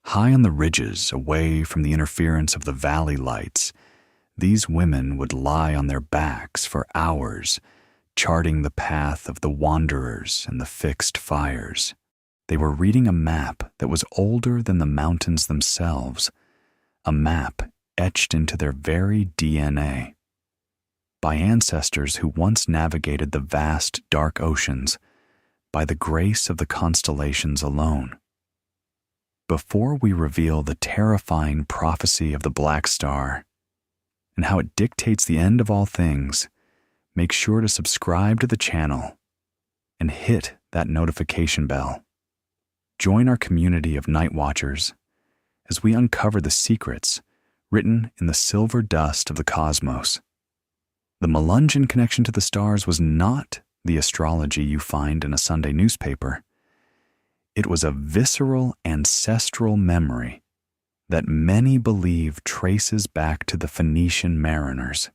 High on the ridges, away from the interference of the valley lights, these women would lie on their backs for hours, charting the path of the wanderers and the fixed fires. They were reading a map that was older than the mountains themselves, a map etched into their very DNA, by ancestors who once navigated the vast dark oceans by the grace of the constellations alone. Before we reveal the terrifying prophecy of the Black Star and how it dictates the end of all things, make sure to subscribe to the channel and hit that notification bell. Join our community of night watchers as we uncover the secrets written in the silver dust of the cosmos. The Melungeon connection to the stars was not the astrology you find in a Sunday newspaper. It was a visceral ancestral memory that many believe traces back to the Phoenician mariners,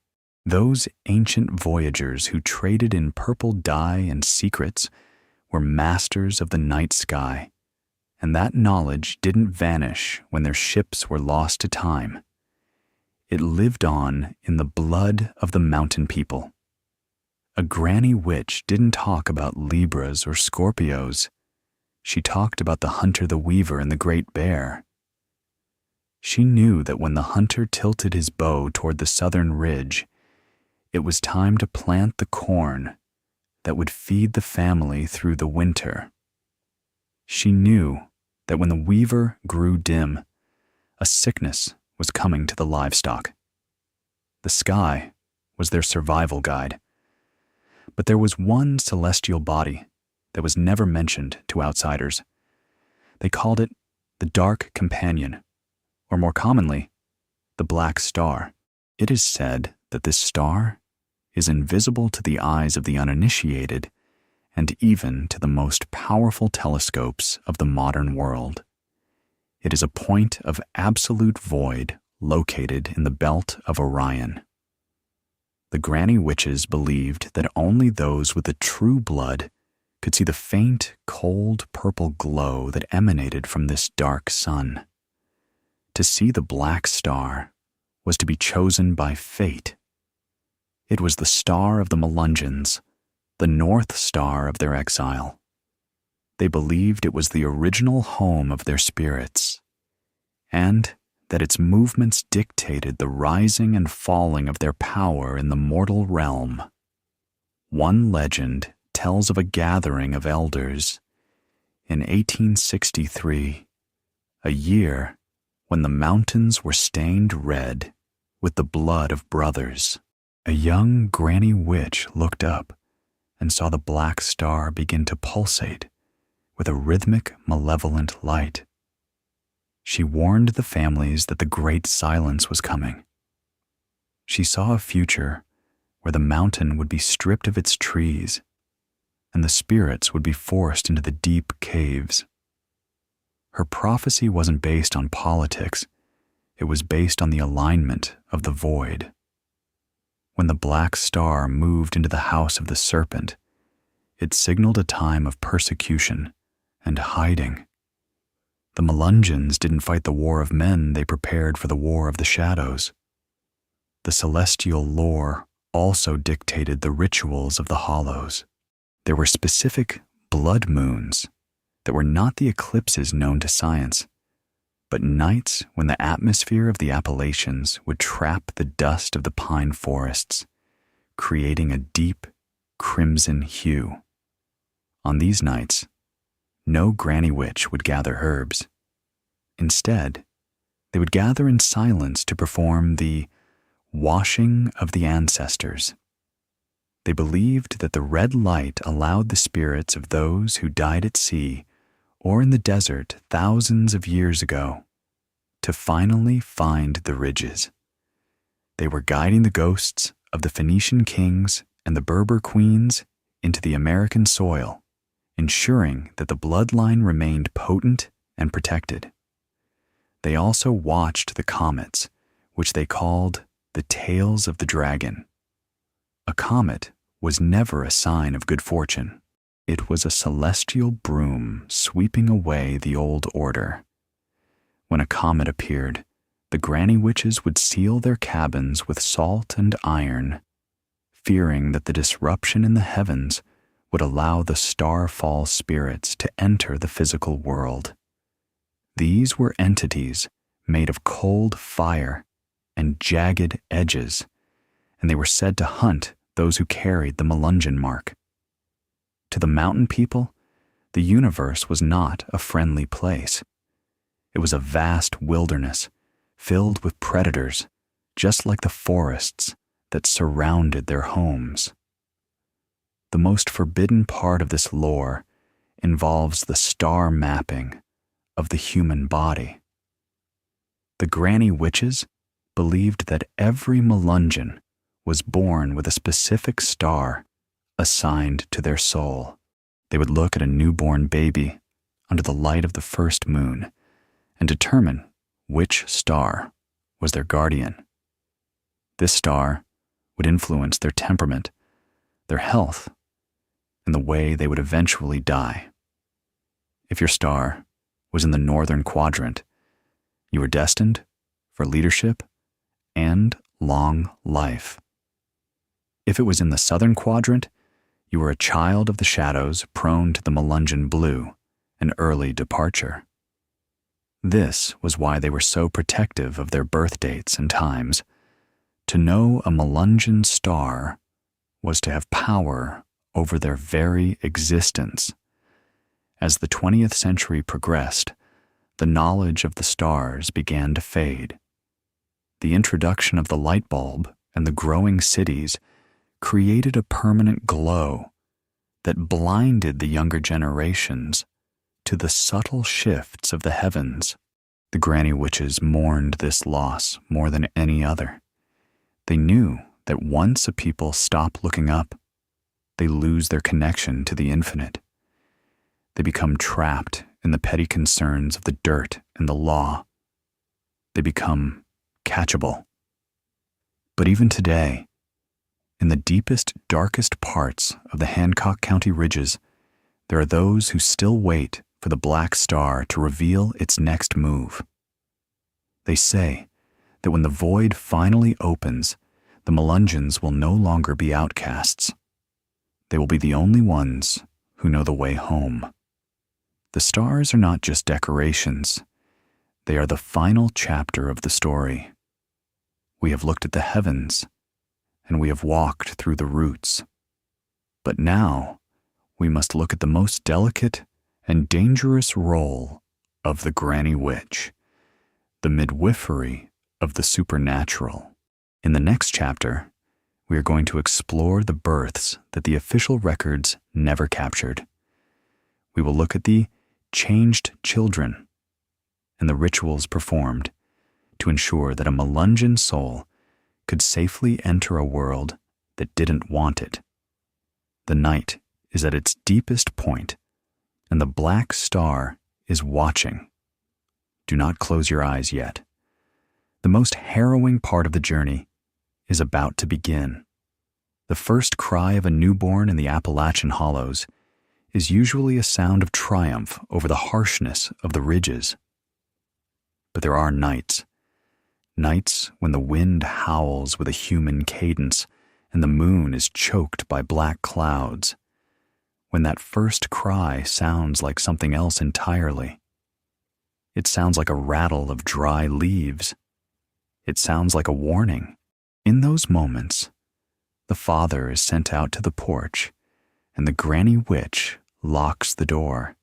those ancient voyagers who traded in purple dye and secrets were masters of the night sky, and that knowledge didn't vanish when their ships were lost to time. It lived on in the blood of the mountain people. A granny witch didn't talk about Libras or Scorpios. She talked about the hunter the weaver and the great bear. She knew that when the hunter tilted his bow toward the southern ridge, it was time to plant the corn that would feed the family through the winter. She knew that when the weaver grew dim, a sickness was coming to the livestock. The sky was their survival guide. But there was one celestial body that was never mentioned to outsiders. They called it the Dark Companion, or more commonly, the Black Star. It is said that this star is invisible to the eyes of the uninitiated and even to the most powerful telescopes of the modern world. It is a point of absolute void located in the belt of Orion. The Granny Witches believed that only those with the true blood could see the faint, cold purple glow that emanated from this dark sun. To see the Black Star was to be chosen by fate. It was the star of the Melungeons, the North Star of their exile. They believed it was the original home of their spirits, and that its movements dictated the rising and falling of their power in the mortal realm. One legend tells of a gathering of elders in 1863, a year when the mountains were stained red with the blood of brothers. A young granny witch looked up and saw the Black Star begin to pulsate with a rhythmic, malevolent light. She warned the families that the great silence was coming, She saw a future where the mountain would be stripped of its trees and the spirits would be forced into the deep caves. Her prophecy wasn't based on politics. It was based on the alignment of the void. When the black star moved into the house of the serpent, it signaled a time of persecution and hiding. The Melungeons didn't fight the war of men, they prepared for the war of the shadows. The celestial lore also dictated the rituals of the hollows. There were specific blood moons that were not the eclipses known to science, but nights when the atmosphere of the Appalachians would trap the dust of the pine forests, creating a deep crimson hue. On these nights, no granny witch would gather herbs. Instead, they would gather in silence to perform the washing of the ancestors. They believed that the red light allowed the spirits of those who died at sea or in the desert thousands of years ago to finally find the ridges. They were guiding the ghosts of the Phoenician kings and the Berber queens into the American soil, ensuring that the bloodline remained potent and protected. They also watched the comets, which they called the tails of the dragon. A comet was never a sign of good fortune. It was a celestial broom sweeping away the old order. When a comet appeared, the granny witches would seal their cabins with salt and iron, fearing that the disruption in the heavens would allow the starfall spirits to enter the physical world. These were entities made of cold fire and jagged edges, and they were said to hunt those who carried the Melungeon mark. To the mountain people, the universe was not a friendly place. It was a vast wilderness filled with predators, just like the forests that surrounded their homes. The most forbidden part of this lore involves the star mapping of the human body. The granny witches believed that every Melungeon was born with a specific star assigned to their soul. They would look at a newborn baby under the light of the first moon and determine which star was their guardian. This star would influence their temperament, their health, and the way they would eventually die. If your star was in the northern quadrant, you were destined for leadership and long life. If it was in the southern quadrant, you were a child of the shadows prone to the Melungeon blue, an early departure. This was why they were so protective of their birth dates and times. To know a Melungeon star was to have power over their very existence. As the 20th century progressed, the knowledge of the stars began to fade. The introduction of the light bulb and the growing cities created a permanent glow that blinded the younger generations to the subtle shifts of the heavens. The granny witches mourned this loss more than any other. They knew that once a people stop looking up, they lose their connection to the infinite. They become trapped in the petty concerns of the dirt and the law. They become catchable. But even today, in the deepest, darkest parts of the Hancock County ridges, there are those who still wait for the black star to reveal its next move. They say that when the void finally opens, the Melungeons will no longer be outcasts. They will be the only ones who know the way home. The stars are not just decorations. They are the final chapter of the story. We have looked at the heavens, and we have walked through the roots. But now, we must look at the most delicate and dangerous role of the granny witch, the midwifery of the supernatural. In the next chapter, we are going to explore the births that the official records never captured. We will look at the changed children and the rituals performed to ensure that a Melungeon soul could safely enter a world that didn't want it. The night is at its deepest point, and the black star is watching. Do not close your eyes yet. The most harrowing part of the journey is about to begin. The first cry of a newborn in the Appalachian hollows is usually a sound of triumph over the harshness of the ridges. But there are nights when the wind howls with a human cadence and the moon is choked by black clouds, when that first cry sounds like something else entirely. It sounds like a rattle of dry leaves. It sounds like a warning. In those moments, the father is sent out to the porch, and the granny witch locks the door.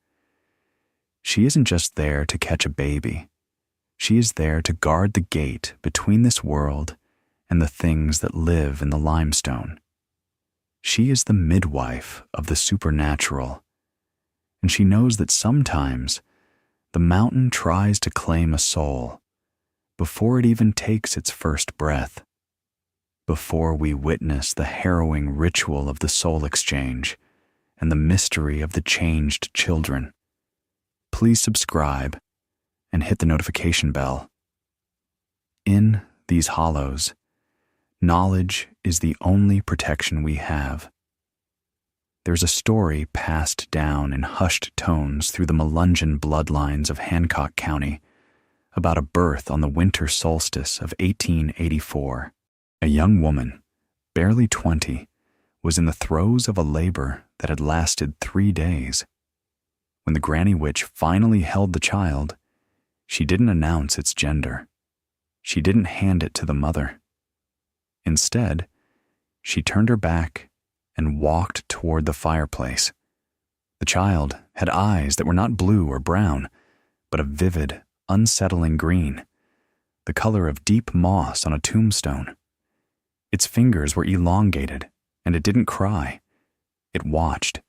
She isn't just there to catch a baby. She is there to guard the gate between this world and the things that live in the limestone. She is the midwife of the supernatural, and she knows that sometimes the mountain tries to claim a soul before it even takes its first breath. Before we witness the harrowing ritual of the soul exchange and the mystery of the changed children, please subscribe and hit the notification bell. In these hollows, knowledge is the only protection we have. There's a story passed down in hushed tones through the Melungeon bloodlines of Hancock County about a birth on the winter solstice of 1884. A young woman, barely 20, was in the throes of a labor that had lasted 3 days. When the Granny Witch finally held the child, she didn't announce its gender. She didn't hand it to the mother. Instead, she turned her back and walked toward the fireplace. The child had eyes that were not blue or brown, but a vivid, unsettling green, the color of deep moss on a tombstone. Its fingers were elongated, and it didn't cry. It watched.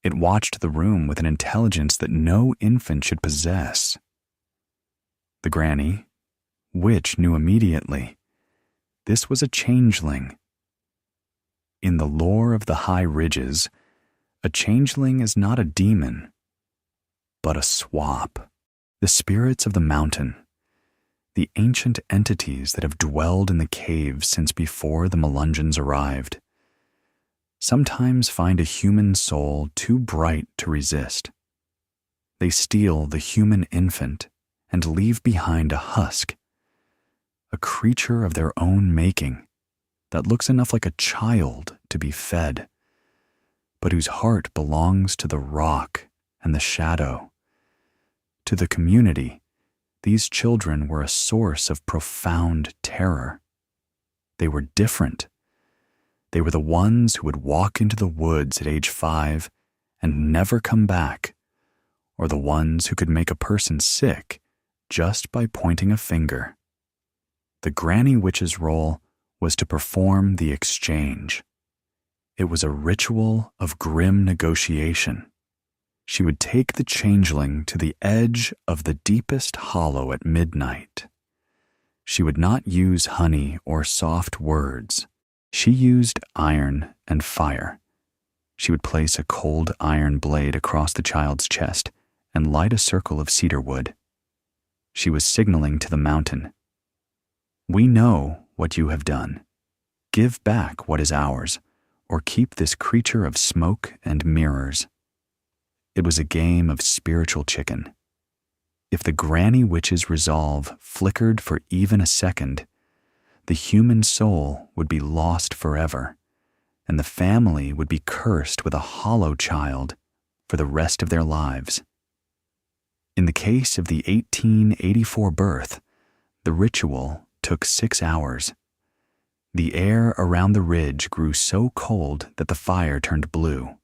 It watched the room with an intelligence that no infant should possess. The Granny Witch knew immediately. This was a changeling. In the lore of the high ridges, a changeling is not a demon, but a swap. The spirits of the mountain, the ancient entities that have dwelled in the caves since before the Melungeons arrived, sometimes find a human soul too bright to resist. They steal the human infant and leave behind a husk, a creature of their own making that looks enough like a child to be fed, but whose heart belongs to the rock and the shadow. To the community, these children were a source of profound terror. They were different. They were the ones who would walk into the woods at age 5 and never come back, or the ones who could make a person sick just by pointing a finger. The Granny Witch's role was to perform the exchange. It was a ritual of grim negotiation. She would take the changeling to the edge of the deepest hollow at midnight. She would not use honey or soft words. She used iron and fire. She would place a cold iron blade across the child's chest and light a circle of cedar wood. She was signaling to the mountain, "We know what you have done. Give back what is ours, or keep this creature of smoke and mirrors." It was a game of spiritual chicken. If the Granny Witch's resolve flickered for even a second, the human soul would be lost forever, and the family would be cursed with a hollow child for the rest of their lives. In the case of the 1884 birth, the ritual took 6 hours. The air around the ridge grew so cold that the fire turned blue.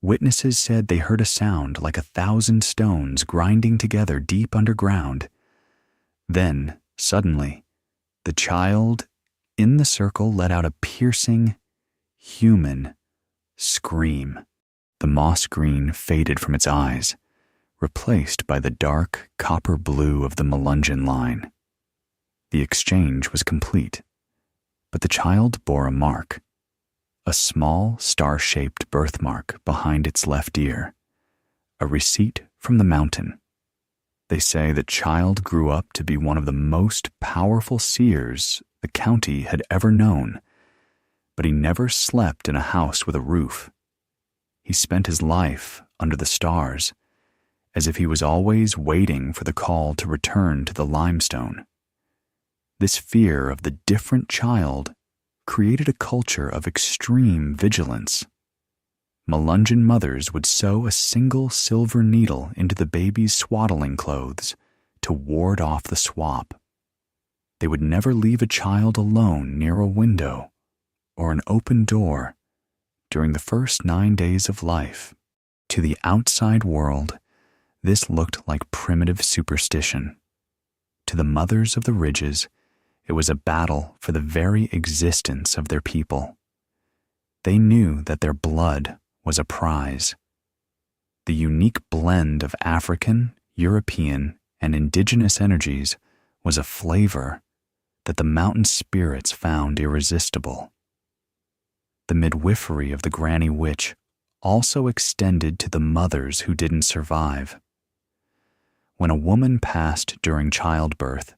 Witnesses said they heard a sound like 1,000 stones grinding together deep underground. Then, suddenly, the child in the circle let out a piercing, human scream. The moss green faded from its eyes, replaced by the dark copper blue of the Melungeon line. The exchange was complete. But the child bore a mark, a small star-shaped birthmark behind its left ear, a receipt from the mountain. They say the child grew up to be one of the most powerful seers the county had ever known, but he never slept in a house with a roof. He spent his life under the stars, as if he was always waiting for the call to return to the limestone. This fear of the different child created a culture of extreme vigilance. Melungeon mothers would sew a single silver needle into the baby's swaddling clothes to ward off the swap. They would never leave a child alone near a window or an open door during the first 9 days of life. To the outside world, this looked like primitive superstition. To the mothers of the ridges, it was a battle for the very existence of their people. They knew that their blood was a prize. The unique blend of African, European, and indigenous energies was a flavor that the mountain spirits found irresistible. The midwifery of the Granny Witch also extended to the mothers who didn't survive. When a woman passed during childbirth,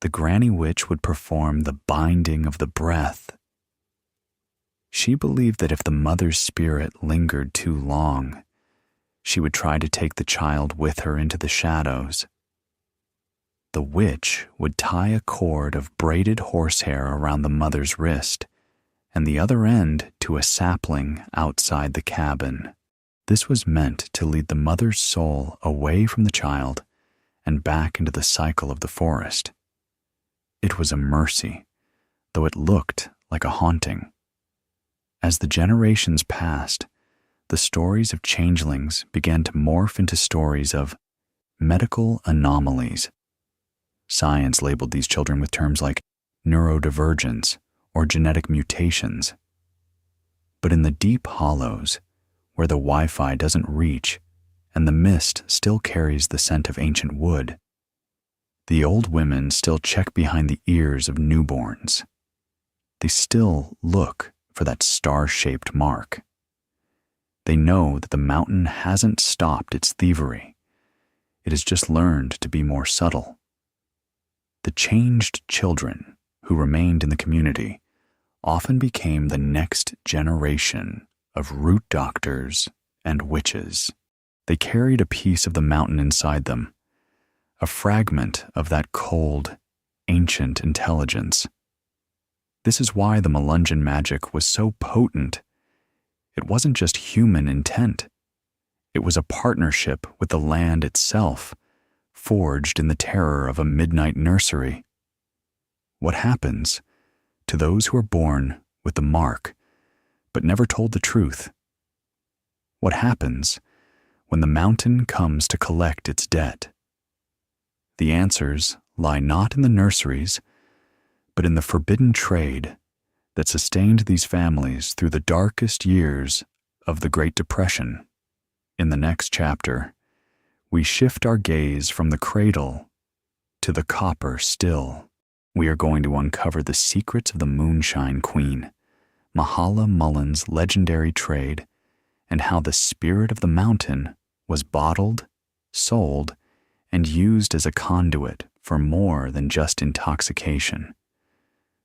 the Granny Witch would perform the binding of the breath. She believed that if the mother's spirit lingered too long, she would try to take the child with her into the shadows. The witch would tie a cord of braided horsehair around the mother's wrist and the other end to a sapling outside the cabin. This was meant to lead the mother's soul away from the child and back into the cycle of the forest. It was a mercy, though it looked like a haunting. As the generations passed, the stories of changelings began to morph into stories of medical anomalies. Science labeled these children with terms like neurodivergence or genetic mutations. But in the deep hollows, where the Wi-Fi doesn't reach and the mist still carries the scent of ancient wood, the old women still check behind the ears of newborns. They still look for that star-shaped mark. They know that the mountain hasn't stopped its thievery. It has just learned to be more subtle. The changed children who remained in the community often became the next generation of root doctors and witches. They carried a piece of the mountain inside them, a fragment of that cold, ancient intelligence. This is why the Melungeon magic was so potent. It wasn't just human intent. It was a partnership with the land itself, forged in the terror of a midnight nursery. What happens to those who are born with the mark but never told the truth? What happens when the mountain comes to collect its debt? The answers lie not in the nurseries, but in the forbidden trade that sustained these families through the darkest years of the Great Depression. In the next chapter, we shift our gaze from the cradle to the copper still. We are going to uncover the secrets of the Moonshine Queen, Mahala Mullen's legendary trade, and how the spirit of the mountain was bottled, sold, and used as a conduit for more than just intoxication.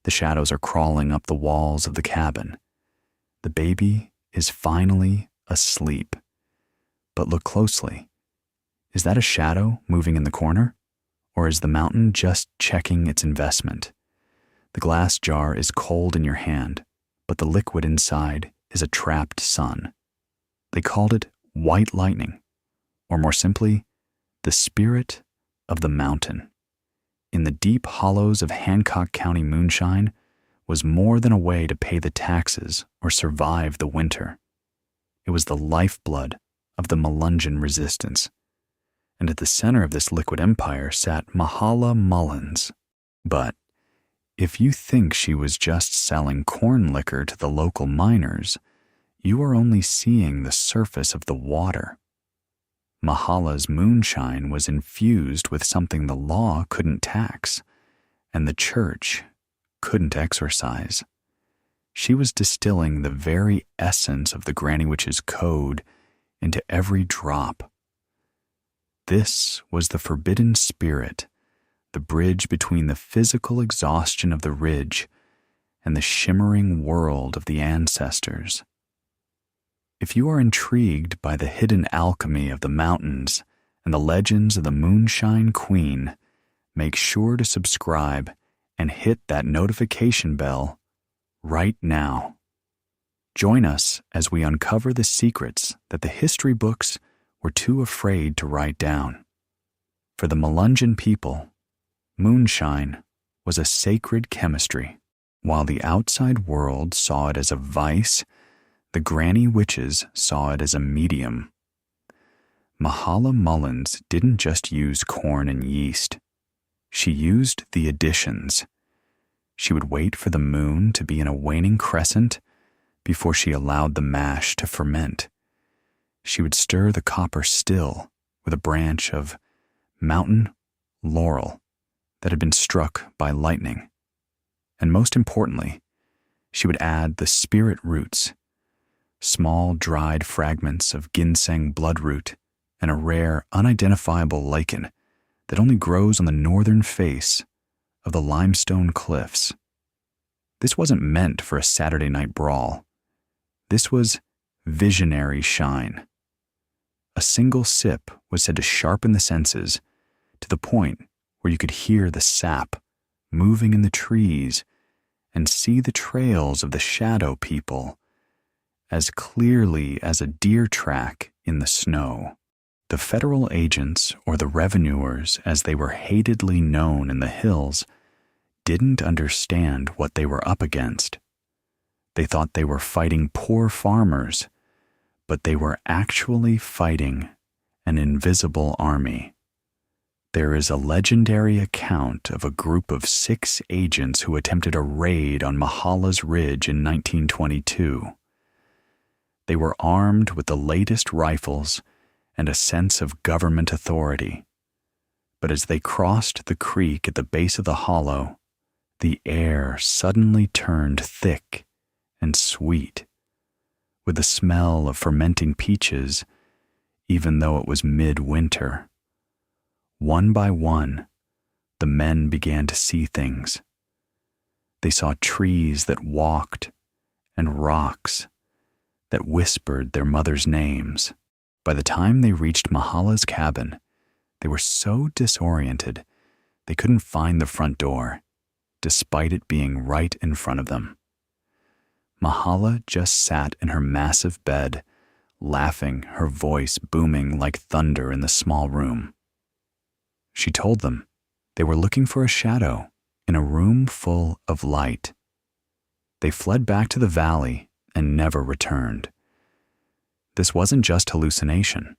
The shadows are crawling up the walls of the cabin. The baby is finally asleep. But look closely. Is that a shadow moving in the corner? Or is the mountain just checking its investment? The glass jar is cold in your hand, but the liquid inside is a trapped sun. They called it white lightning, or more simply, the spirit of the mountain. In the deep hollows of Hancock County moonshine was more than a way to pay the taxes or survive the winter. It was the lifeblood of the Melungeon resistance. And at the center of this liquid empire sat Mahala Mullins. But if you think she was just selling corn liquor to the local miners, you are only seeing the surface of the water. Mahala's moonshine was infused with something the law couldn't tax, and the church couldn't exorcise. She was distilling the very essence of the Granny Witch's code into every drop. This was the forbidden spirit, the bridge between the physical exhaustion of the ridge and the shimmering world of the ancestors. If you are intrigued by the hidden alchemy of the mountains and the legends of the Moonshine Queen, make sure to subscribe and hit that notification bell right now. Join us as we uncover the secrets that the history books were too afraid to write down. For the Melungeon people, moonshine was a sacred chemistry. While the outside world saw it as a vice, the Granny Witches saw it as a medium. Mahala Mullins didn't just use corn and yeast. She used the additions. She would wait for the moon to be in a waning crescent before she allowed the mash to ferment. She would stir the copper still with a branch of mountain laurel that had been struck by lightning. And most importantly, she would add the spirit roots, small dried fragments of ginseng bloodroot and a rare unidentifiable lichen that only grows on the northern face of the limestone cliffs. This wasn't meant for a Saturday night brawl. This was visionary shine. A single sip was said to sharpen the senses to the point where you could hear the sap moving in the trees and see the trails of the shadow people as clearly as a deer track in the snow. The federal agents, or the revenuers as they were hatedly known in the hills, didn't understand what they were up against. They thought they were fighting poor farmers, but they were actually fighting an invisible army. There is a legendary account of a group of 6 agents who attempted a raid on Mahala's Ridge in 1922. They were armed with the latest rifles and a sense of government authority. But as they crossed the creek at the base of the hollow, the air suddenly turned thick and sweet, with the smell of fermenting peaches, even though it was midwinter. One by one, the men began to see things. They saw trees that walked and rocks that whispered their mothers' names. By the time they reached Mahala's cabin, they were so disoriented they couldn't find the front door, despite it being right in front of them. Mahala just sat in her massive bed, laughing, her voice booming like thunder in the small room. She told them they were looking for a shadow in a room full of light. They fled back to the valley and never returned. This wasn't just hallucination.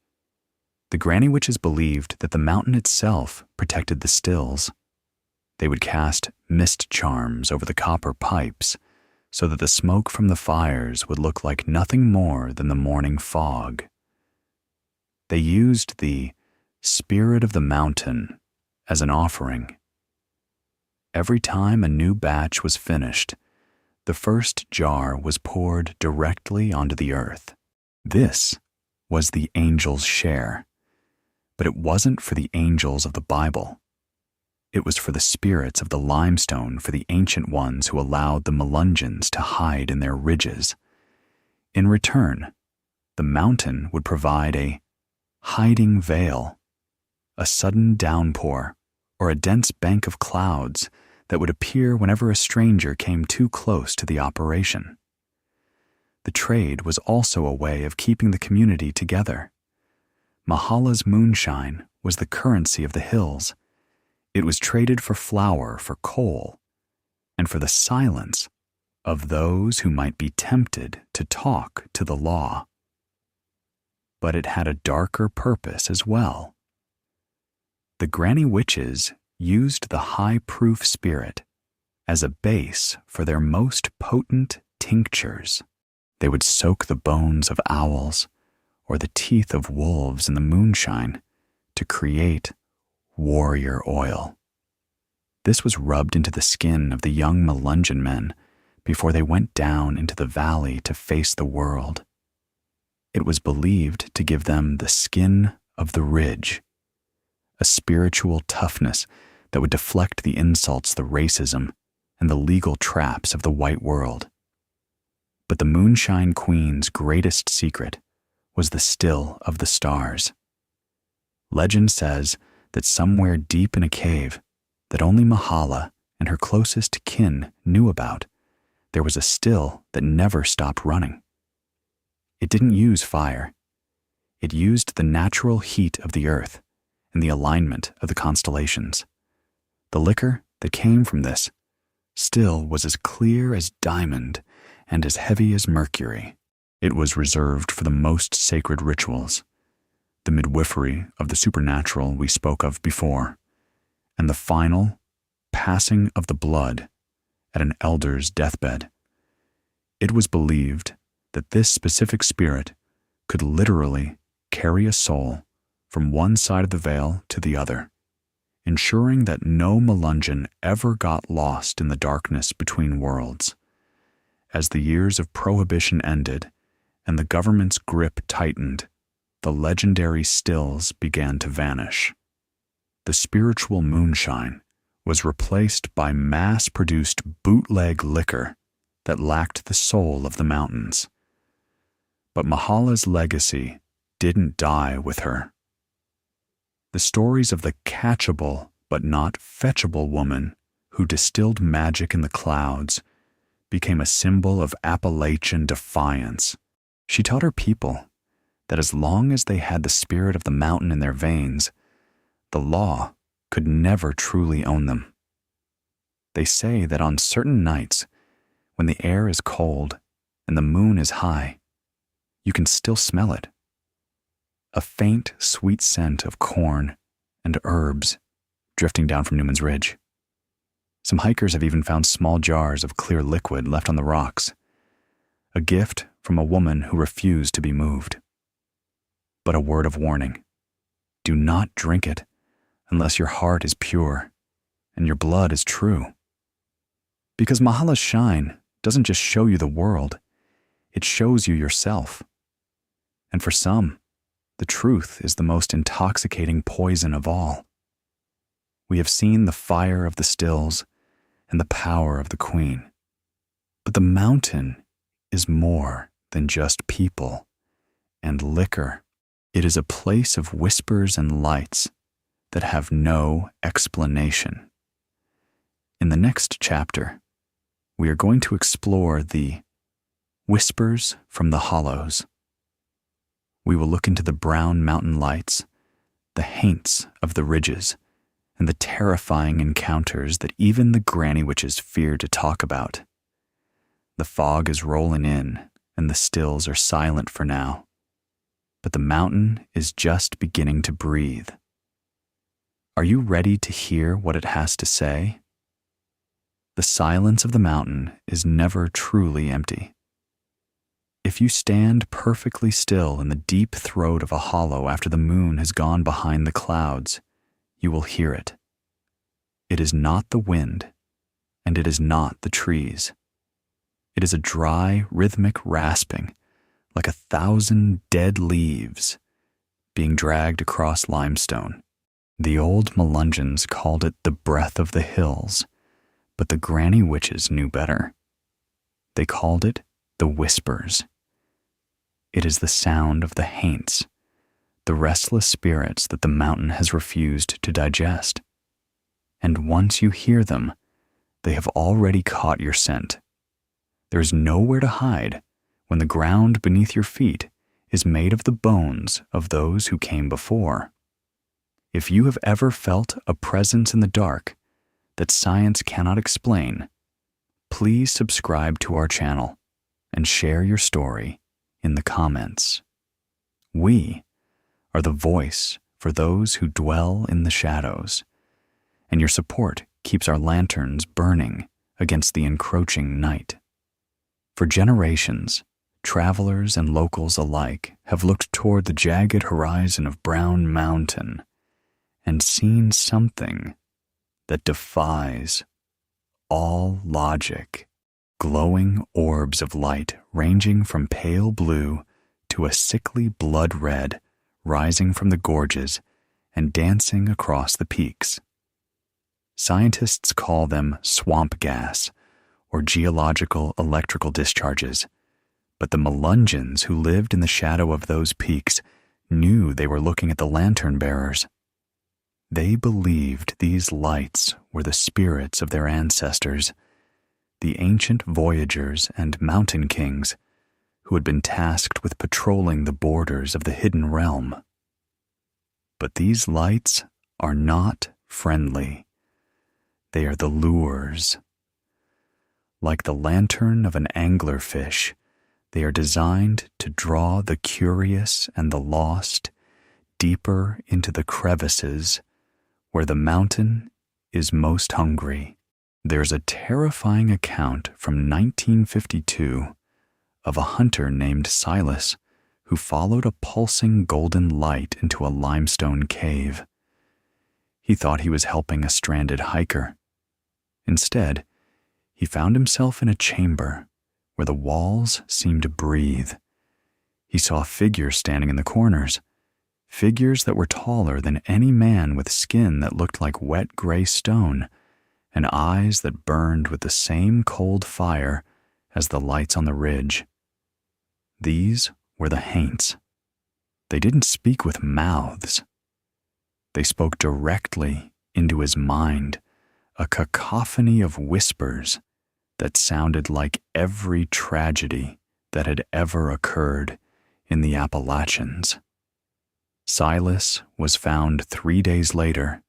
The Granny Witches believed that the mountain itself protected the stills. They would cast mist charms over the copper pipes so that the smoke from the fires would look like nothing more than the morning fog. They used the spirit of the mountain as an offering. Every time a new batch was finished, the first jar was poured directly onto the earth. This was the angel's share, but it wasn't for the angels of the Bible. It was for the spirits of the limestone, for the ancient ones who allowed the Melungeons to hide in their ridges. In return, the mountain would provide a hiding veil, a sudden downpour, or a dense bank of clouds that would appear whenever a stranger came too close to the operation. The trade was also a way of keeping the community together. Mahala's moonshine was the currency of the hills. It was traded for flour, for coal, and for the silence of those who might be tempted to talk to the law. But it had a darker purpose as well. The Granny Witches used the high-proof spirit as a base for their most potent tinctures. They would soak the bones of owls or the teeth of wolves in the moonshine to create warrior oil. This was rubbed into the skin of the young Melungeon men before they went down into the valley to face the world. It was believed to give them the skin of the ridge, a spiritual toughness that would deflect the insults, the racism, and the legal traps of the white world. But the Moonshine Queen's greatest secret was the still of the stars. Legend says that somewhere deep in a cave that only Mahala and her closest kin knew about, there was a still that never stopped running. It didn't use fire. It used the natural heat of the earth and the alignment of the constellations. The liquor that came from this still was as clear as diamond and as heavy as mercury. It was reserved for the most sacred rituals, the midwifery of the supernatural we spoke of before, and the final passing of the blood at an elder's deathbed. It was believed that this specific spirit could literally carry a soul from one side of the veil to the other, ensuring that no Melungeon ever got lost in the darkness between worlds. As the years of prohibition ended and the government's grip tightened, the legendary stills began to vanish. The spiritual moonshine was replaced by mass-produced bootleg liquor that lacked the soul of the mountains. But Mahala's legacy didn't die with her. The stories of the catchable but not fetchable woman who distilled magic in the clouds became a symbol of Appalachian defiance. She taught her people that as long as they had the spirit of the mountain in their veins, the law could never truly own them. They say that on certain nights, when the air is cold and the moon is high, you can still smell it. A faint, sweet scent of corn and herbs drifting down from Newman's Ridge. Some hikers have even found small jars of clear liquid left on the rocks, a gift from a woman who refused to be moved. But a word of warning: do not drink it unless your heart is pure and your blood is true. Because Mahala's shine doesn't just show you the world, it shows you yourself. And for some, the truth is the most intoxicating poison of all. We have seen the fire of the stills and the power of the queen. But the mountain is more than just people and liquor. It is a place of whispers and lights that have no explanation. In the next chapter, we are going to explore the whispers from the hollows. We will look into the brown mountain lights, the haints of the ridges, and the terrifying encounters that even the Granny Witches fear to talk about. The fog is rolling in, and the stills are silent for now. But the mountain is just beginning to breathe. Are you ready to hear what it has to say? The silence of the mountain is never truly empty. If you stand perfectly still in the deep throat of a hollow after the moon has gone behind the clouds, you will hear it. It is not the wind, and it is not the trees. It is a dry, rhythmic rasping, like 1,000 dead leaves being dragged across limestone. The old Melungeons called it the breath of the hills, but the Granny Witches knew better. They called it the whispers. It is the sound of the haints, the restless spirits that the mountain has refused to digest. And once you hear them, they have already caught your scent. There is nowhere to hide when the ground beneath your feet is made of the bones of those who came before. If you have ever felt a presence in the dark that science cannot explain, please subscribe to our channel and share your story in the comments. We are the voice for those who dwell in the shadows, and your support keeps our lanterns burning against the encroaching night. For generations, travelers and locals alike have looked toward the jagged horizon of Brown Mountain and seen something that defies all logic. Glowing orbs of light ranging from pale blue to a sickly blood red rising from the gorges and dancing across the peaks. Scientists call them swamp gas or geological electrical discharges, but the Melungeons who lived in the shadow of those peaks knew they were looking at the lantern bearers. They believed these lights were the spirits of their ancestors, the ancient voyagers and mountain kings who had been tasked with patrolling the borders of the hidden realm. But these lights are not friendly. They are the lures. Like the lantern of an anglerfish, they are designed to draw the curious and the lost deeper into the crevices where the mountain is most hungry. There's a terrifying account from 1952 of a hunter named Silas who followed a pulsing golden light into a limestone cave. He thought he was helping a stranded hiker. Instead, he found himself in a chamber where the walls seemed to breathe. He saw figures standing in the corners, figures that were taller than any man with skin that looked like wet gray stone and eyes that burned with the same cold fire as the lights on the ridge. These were the Haints. They didn't speak with mouths. They spoke directly into his mind, a cacophony of whispers that sounded like every tragedy that had ever occurred in the Appalachians. Silas was found 3 days later,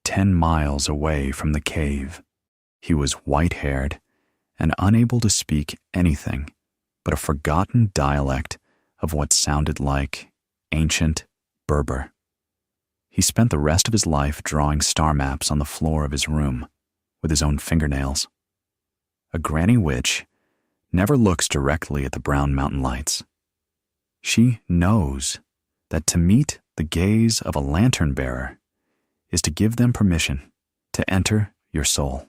10 miles away from the cave. He was white-haired and unable to speak anything but a forgotten dialect of what sounded like ancient Berber. He spent the rest of his life drawing star maps on the floor of his room with his own fingernails. A granny witch never looks directly at the brown mountain lights. She knows that to meet the gaze of a lantern bearer is to give them permission to enter your soul.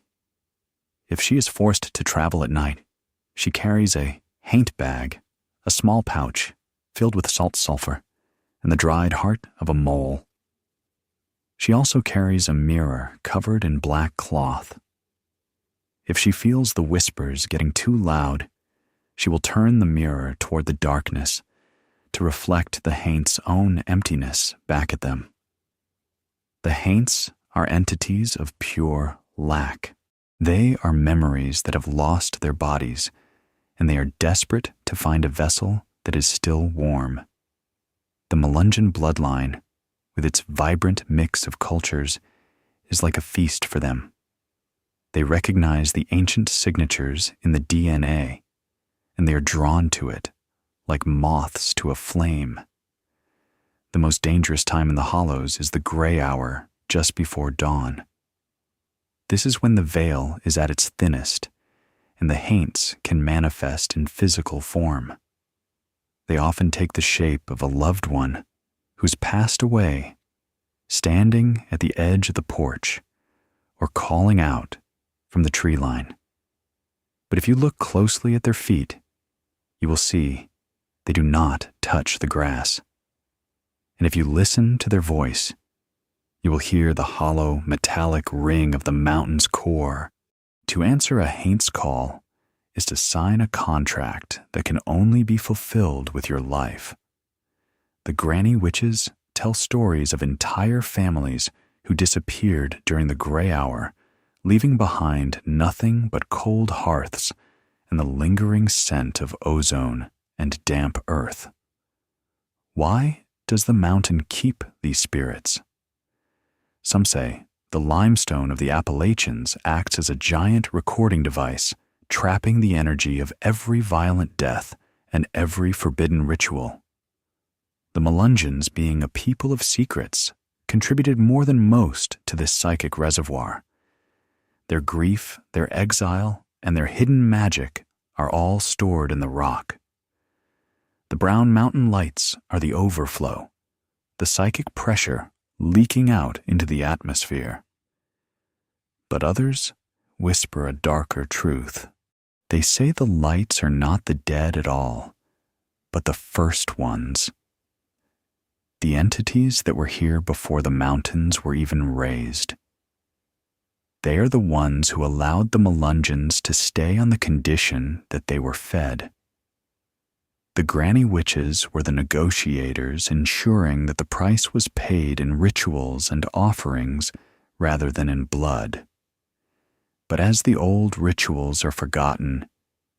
If she is forced to travel at night, she carries a haint bag, a small pouch filled with salt sulfur and the dried heart of a mole. She also carries a mirror covered in black cloth. If she feels the whispers getting too loud, she will turn the mirror toward the darkness to reflect the Haint's own emptiness back at them. The Haints are entities of pure lack. They are memories that have lost their bodies, and they are desperate to find a vessel that is still warm. The Melungeon bloodline, with its vibrant mix of cultures, is like a feast for them. They recognize the ancient signatures in the DNA, and they are drawn to it, like moths to a flame. The most dangerous time in the hollows is the gray hour just before dawn. This is when the veil is at its thinnest, and the Haints can manifest in physical form. They often take the shape of a loved one who's passed away, standing at the edge of the porch, or calling out from the tree line. But if you look closely at their feet, you will see they do not touch the grass. And if you listen to their voice, you will hear the hollow, metallic ring of the mountain's core. To answer a Haint's call is to sign a contract that can only be fulfilled with your life. The Granny Witches tell stories of entire families who disappeared during the gray hour, leaving behind nothing but cold hearths and the lingering scent of ozone and damp earth. Why does the mountain keep these spirits? Some say the limestone of the Appalachians acts as a giant recording device, trapping the energy of every violent death and every forbidden ritual. The Melungeons, being a people of secrets, contributed more than most to this psychic reservoir. Their grief, their exile, and their hidden magic are all stored in the rock. The brown mountain lights are the overflow, the psychic pressure leaking out into the atmosphere. But others whisper a darker truth. They say the lights are not the dead at all, but the first ones. The entities that were here before the mountains were even raised. They are the ones who allowed the Melungeons to stay on the condition that they were fed. The Granny Witches were the negotiators, ensuring that the price was paid in rituals and offerings rather than in blood. But as the old rituals are forgotten,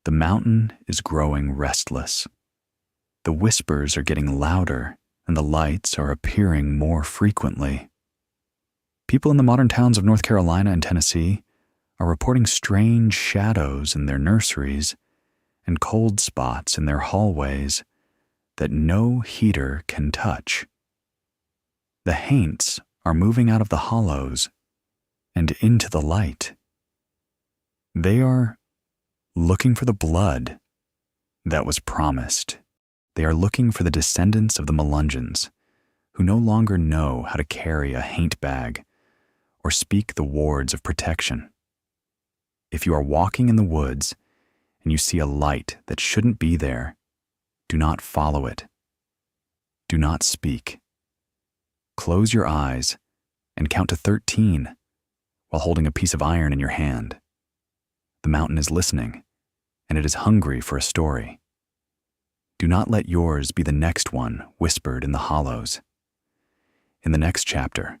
the mountain is growing restless. The whispers are getting louder, and the lights are appearing more frequently. People in the modern towns of North Carolina and Tennessee are reporting strange shadows in their nurseries and cold spots in their hallways that no heater can touch. The haints are moving out of the hollows and into the light. They are looking for the blood that was promised. They are looking for the descendants of the Melungeons, who no longer know how to carry a haint bag or speak the words of protection. If you are walking in the woods and you see a light that shouldn't be there, do not follow it. Do not speak. Close your eyes and count to 13 while holding a piece of iron in your hand. The mountain is listening, and it is hungry for a story. Do not let yours be the next one whispered in the hollows. In the next chapter,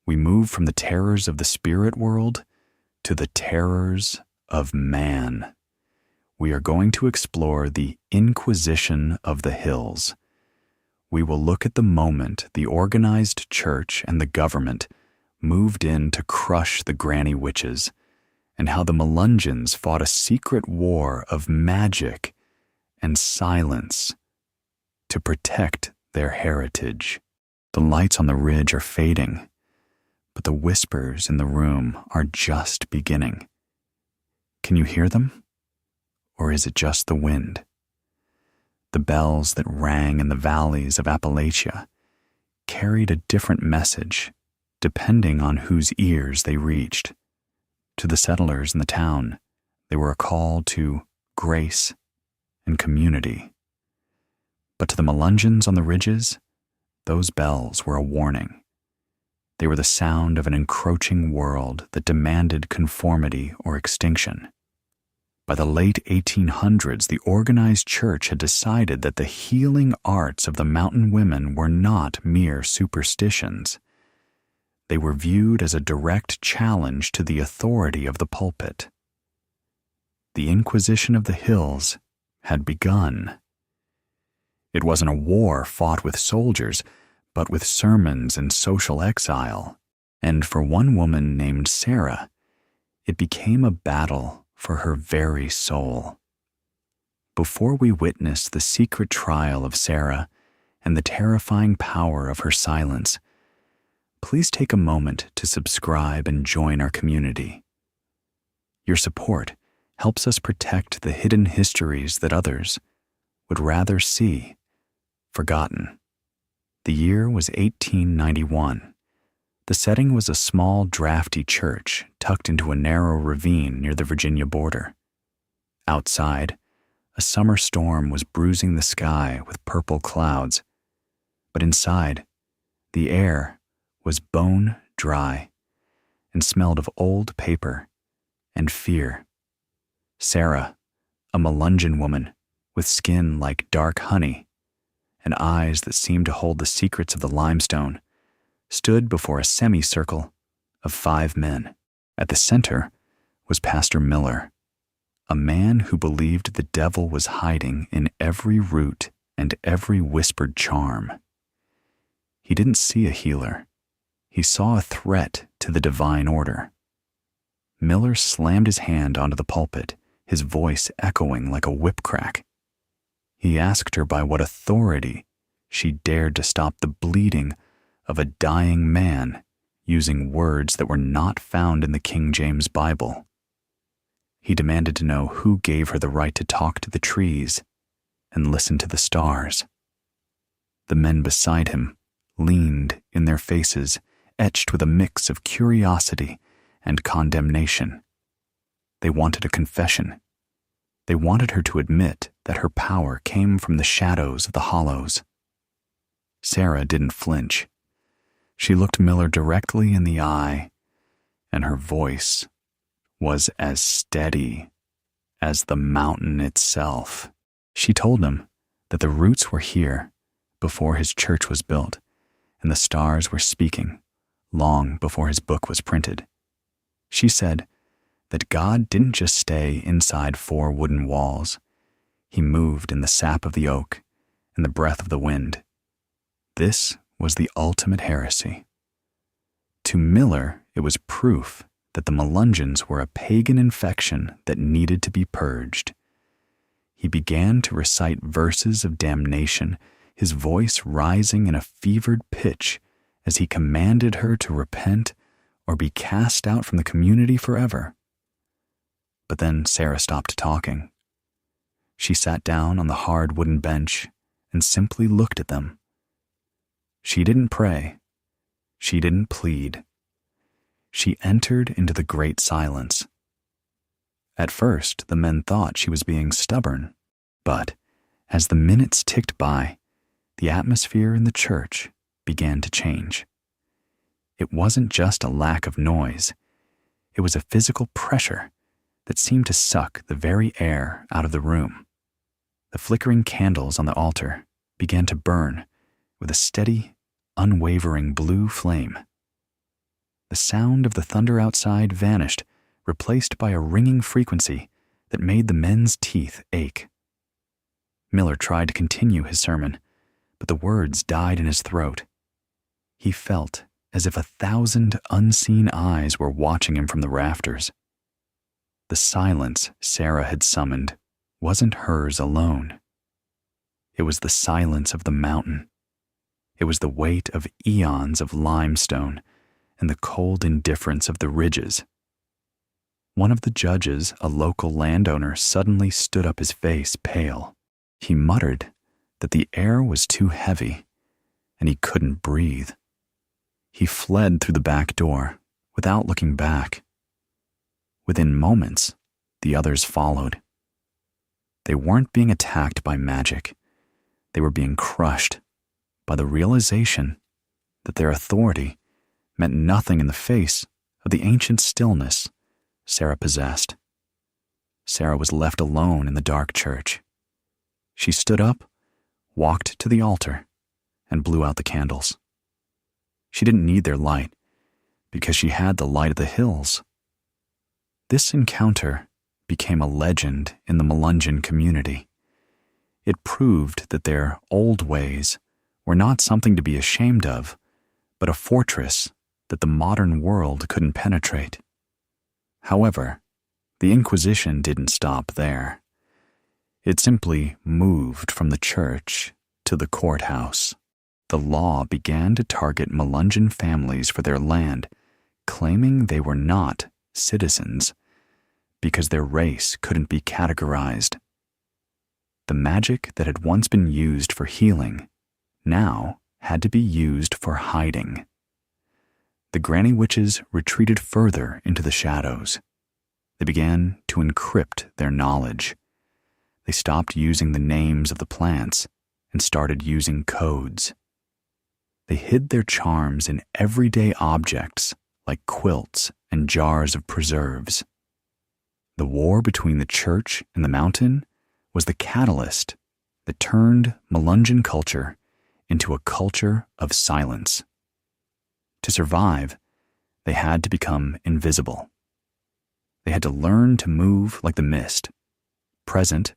we move from the terrors of the spirit world to the terrors of man. We are going to explore the Inquisition of the Hills. We will look at the moment the organized church and the government moved in to crush the Granny Witches, and how the Melungeons fought a secret war of magic and silence to protect their heritage. The lights on the ridge are fading, but the whispers in the room are just beginning. Can you hear them? Or is it just the wind? The bells that rang in the valleys of Appalachia carried a different message depending on whose ears they reached. To the settlers in the town, they were a call to grace and community. But to the Melungeons on the ridges, those bells were a warning. They were the sound of an encroaching world that demanded conformity or extinction. By the late 1800s, the organized church had decided that the healing arts of the mountain women were not mere superstitions. They were viewed as a direct challenge to the authority of the pulpit. The Inquisition of the Hills had begun. It wasn't a war fought with soldiers, but with sermons and social exile. And for one woman named Sarah, it became a battle for her very soul. Before we witness the secret trial of Sarah and the terrifying power of her silence, please take a moment to subscribe and join our community. Your support helps us protect the hidden histories that others would rather see forgotten. The year was 1891. The setting was a small, drafty church tucked into a narrow ravine near the Virginia border. Outside, a summer storm was bruising the sky with purple clouds, but inside, the air was bone dry and smelled of old paper and fear. Sarah, a Melungeon woman with skin like dark honey and eyes that seemed to hold the secrets of the limestone, stood before a semicircle of 5 men. At the center was Pastor Miller, a man who believed the devil was hiding in every root and every whispered charm. He didn't see a healer. He saw a threat to the divine order. Miller slammed his hand onto the pulpit, his voice echoing like a whip crack. He asked her by what authority she dared to stop the bleeding of a dying man using words that were not found in the King James Bible. He demanded to know who gave her the right to talk to the trees and listen to the stars. The men beside him leaned in their faces, etched with a mix of curiosity and condemnation. They wanted a confession. They wanted her to admit that her power came from the shadows of the hollows. Sarah didn't flinch. She looked Miller directly in the eye, and her voice was as steady as the mountain itself. She told him that the roots were here before his church was built, and the stars were speaking long before his book was printed. She said that God didn't just stay inside 4 wooden walls. He moved in the sap of the oak and the breath of the wind. This was the ultimate heresy. To Miller, it was proof that the Melungeons were a pagan infection that needed to be purged. He began to recite verses of damnation, his voice rising in a fevered pitch as he commanded her to repent or be cast out from the community forever. But then Sarah stopped talking. She sat down on the hard wooden bench and simply looked at them. She didn't pray. She didn't plead. She entered into the great silence. At first, the men thought she was being stubborn, but as the minutes ticked by, the atmosphere in the church began to change. It wasn't just a lack of noise. It was a physical pressure that seemed to suck the very air out of the room. The flickering candles on the altar began to burn with a steady, unwavering blue flame. The sound of the thunder outside vanished, replaced by a ringing frequency that made the men's teeth ache. Miller tried to continue his sermon, but the words died in his throat. He felt as if 1,000 unseen eyes were watching him from the rafters. The silence Sarah had summoned wasn't hers alone. It was the silence of the mountain. It was the weight of eons of limestone and the cold indifference of the ridges. One of the judges, a local landowner, suddenly stood up, his face pale. He muttered that the air was too heavy and he couldn't breathe. He fled through the back door without looking back. Within moments, the others followed. They weren't being attacked by magic. They were being crushed by the realization that their authority meant nothing in the face of the ancient stillness Sarah possessed. Sarah was left alone in the dark church. She stood up, walked to the altar, and blew out the candles. She didn't need their light because she had the light of the hills. This encounter became a legend in the Melungeon community. It proved that their old ways were not something to be ashamed of, but a fortress that the modern world couldn't penetrate. However, the Inquisition didn't stop there. It simply moved from the church to the courthouse. The law began to target Melungeon families for their land, claiming they were not citizens because their race couldn't be categorized. The magic that had once been used for healing now had to be used for hiding. The Granny Witches retreated further into the shadows. They began to encrypt their knowledge. They stopped using the names of the plants and started using codes. They hid their charms in everyday objects like quilts and jars of preserves. The war between the church and the mountain was the catalyst that turned Melungeon culture into a culture of silence. To survive, they had to become invisible. They had to learn to move like the mist, present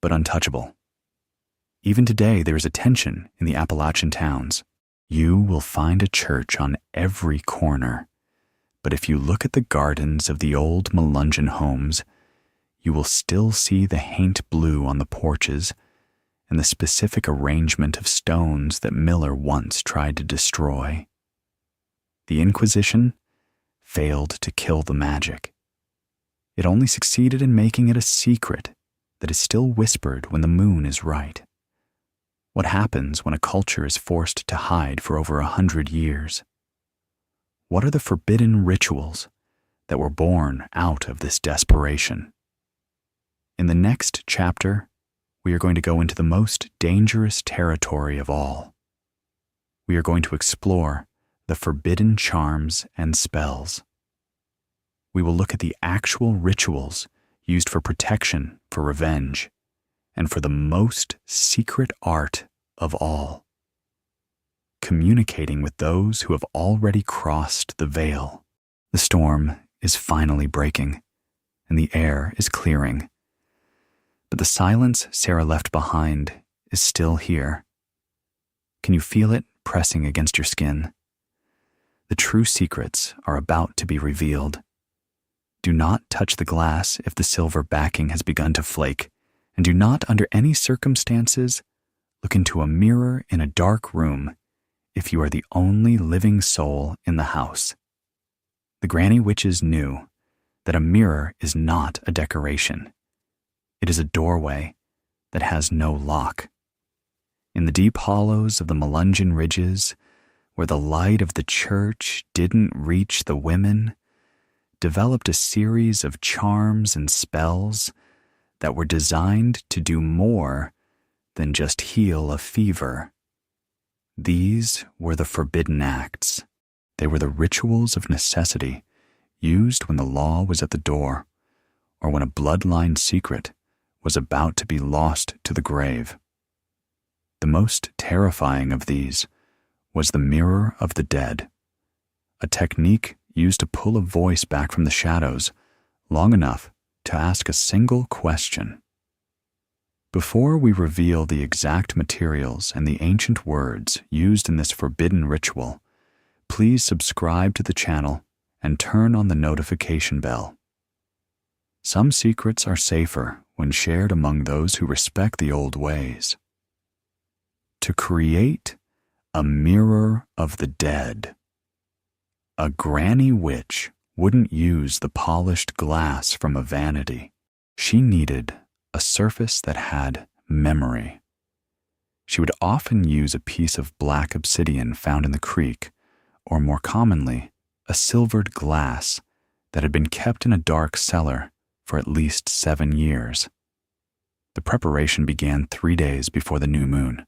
but untouchable. Even today, there is a tension in the Appalachian towns. You will find a church on every corner, but if you look at the gardens of the old Melungeon homes, you will still see the haint blue on the porches and the specific arrangement of stones that Miller once tried to destroy. The Inquisition failed to kill the magic. It only succeeded in making it a secret that is still whispered when the moon is right. What happens when a culture is forced to hide for over 100 years? What are the forbidden rituals that were born out of this desperation. In the next chapter, we are going to go into the most dangerous territory of all. We are going to explore the forbidden charms and spells. We will look at the actual rituals used for protection, for revenge, and for the most secret art of all, communicating with those who have already crossed the veil. The storm is finally breaking, and the air is clearing. But the silence Sarah left behind is still here. Can you feel it pressing against your skin? The true secrets are about to be revealed. Do not touch the glass if the silver backing has begun to flake, and do not, under any circumstances, look into a mirror in a dark room if you are the only living soul in the house. The Granny Witches knew that a mirror is not a decoration. It is a doorway that has no lock. In the deep hollows of the Melungeon ridges, where the light of the church didn't reach the women, developed a series of charms and spells that were designed to do more than just heal a fever. These were the forbidden acts. They were the rituals of necessity used when the law was at the door, or when a bloodline secret was about to be lost to the grave. The most terrifying of these was the mirror of the dead, a technique used to pull a voice back from the shadows long enough to ask a single question. Before we reveal the exact materials and the ancient words used in this forbidden ritual, please subscribe to the channel and turn on the notification bell. Some secrets are safer when shared among those who respect the old ways. To create a mirror of the dead, a granny witch wouldn't use the polished glass from a vanity. She needed a surface that had memory. She would often use a piece of black obsidian found in the creek, or more commonly, a silvered glass that had been kept in a dark cellar for at least 7 years. The preparation began 3 days before the new moon.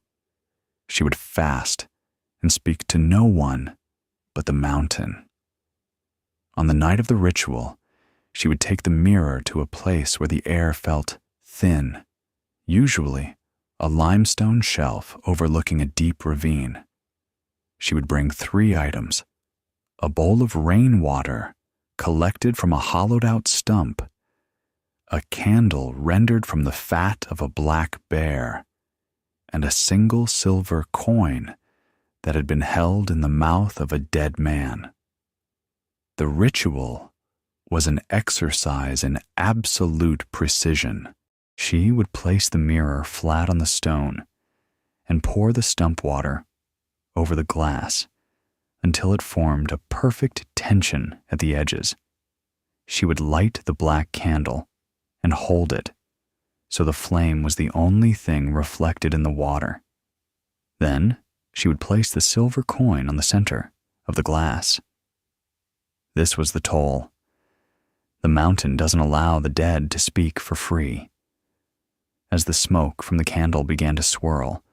She would fast and speak to no one but the mountain. On the night of the ritual, she would take the mirror to a place where the air felt thin, usually a limestone shelf overlooking a deep ravine. She would bring 3 items: a bowl of rainwater collected from a hollowed-out stump, a candle rendered from the fat of a black bear, and a single silver coin that had been held in the mouth of a dead man. The ritual was an exercise in absolute precision. She would place the mirror flat on the stone and pour the stump water over the glass until it formed a perfect tension at the edges. She would light the black candle and hold it so the flame was the only thing reflected in the water. Then she would place the silver coin on the center of the glass. This was the toll. The mountain doesn't allow the dead to speak for free. As the smoke from the candle began to swirl,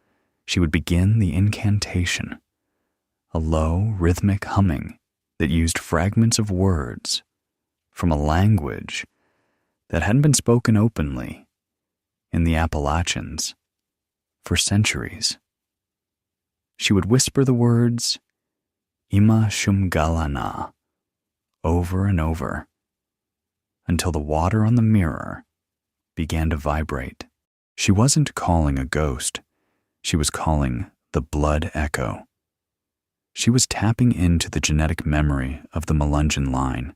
she would begin the incantation, a low, rhythmic humming that used fragments of words from a language that hadn't been spoken openly in the Appalachians for centuries. She would whisper the words, Ima Shumgalana, over and over, until the water on the mirror began to vibrate. She wasn't calling a ghost. She was calling the blood echo. She was tapping into the genetic memory of the Melungeon line.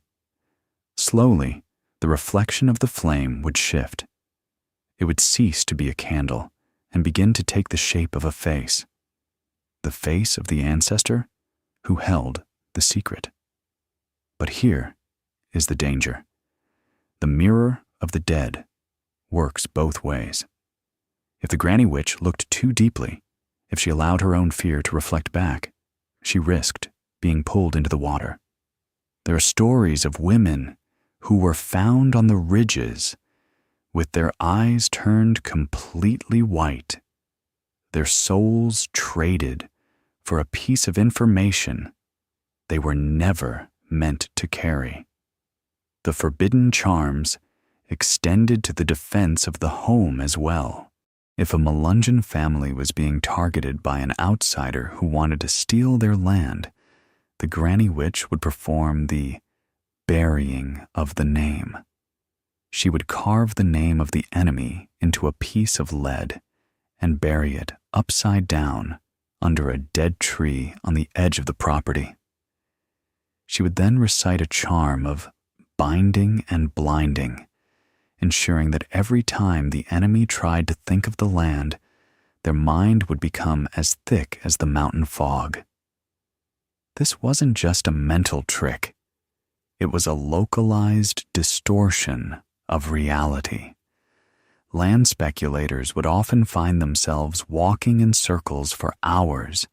Slowly, the reflection of the flame would shift. It would cease to be a candle and begin to take the shape of a face. The face of the ancestor who held the secret. But here is the danger. The mirror of the dead works both ways. If the Granny Witch looked too deeply, if she allowed her own fear to reflect back, she risked being pulled into the water. There are stories of women who were found on the ridges with their eyes turned completely white, their souls traded for a piece of information they were never meant to carry. The forbidden charms extended to the defense of the home as well. If a Melungeon family was being targeted by an outsider who wanted to steal their land, the Granny Witch would perform the burying of the name. She would carve the name of the enemy into a piece of lead and bury it upside down under a dead tree on the edge of the property. She would then recite a charm of binding and blinding, ensuring that every time the enemy tried to think of the land, their mind would become as thick as the mountain fog. This wasn't just a mental trick. It was a localized distortion of reality. Land speculators would often find themselves walking in circles for hours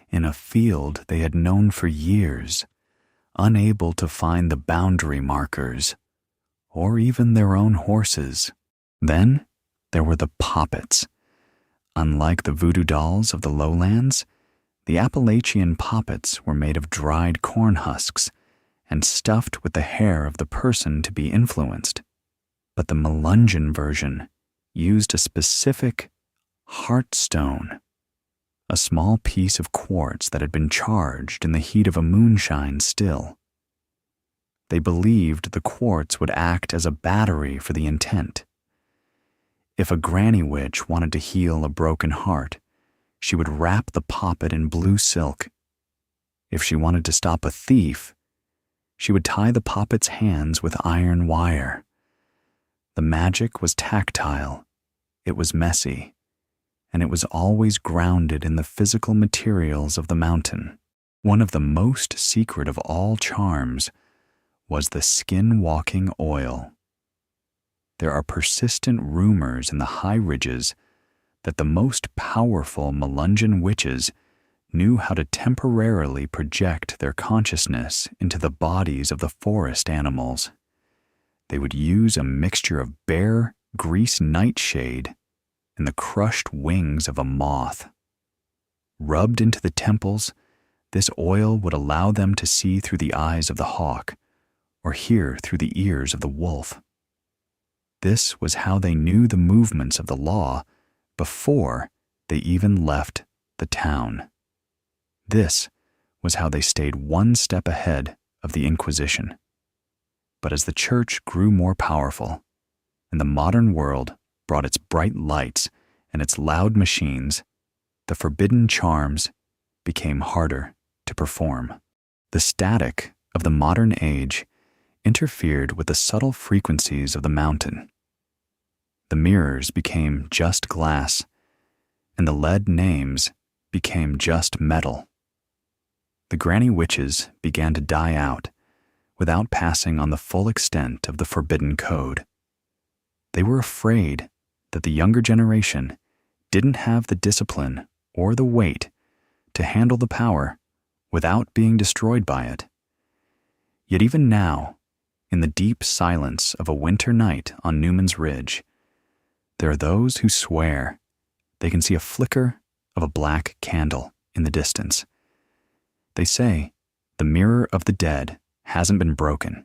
in a field they had known for years, unable to find the boundary markers or even their own horses. Then there were the poppets. Unlike the voodoo dolls of the lowlands, the Appalachian poppets were made of dried corn husks and stuffed with the hair of the person to be influenced. But the Melungeon version used a specific heartstone, a small piece of quartz that had been charged in the heat of a moonshine still. They believed the quartz would act as a battery for the intent. If a granny witch wanted to heal a broken heart, she would wrap the poppet in blue silk. If she wanted to stop a thief, she would tie the poppet's hands with iron wire. The magic was tactile, it was messy, and it was always grounded in the physical materials of the mountain. One of the most secret of all charms was the skin-walking oil. There are persistent rumors in the high ridges that the most powerful Melungeon witches knew how to temporarily project their consciousness into the bodies of the forest animals. They would use a mixture of bare grease nightshade and the crushed wings of a moth. Rubbed into the temples, this oil would allow them to see through the eyes of the hawk or hear through the ears of the wolf. This was how they knew the movements of the law before they even left the town. This was how they stayed one step ahead of the Inquisition. But as the church grew more powerful, and the modern world brought its bright lights and its loud machines, the forbidden charms became harder to perform. The static of the modern age interfered with the subtle frequencies of the mountain. The mirrors became just glass, and the lead names became just metal. The Granny Witches began to die out without passing on the full extent of the forbidden code. They were afraid that the younger generation didn't have the discipline or the weight to handle the power without being destroyed by it. Yet even now, in the deep silence of a winter night on Newman's Ridge, there are those who swear they can see a flicker of a black candle in the distance. They say the mirror of the dead hasn't been broken,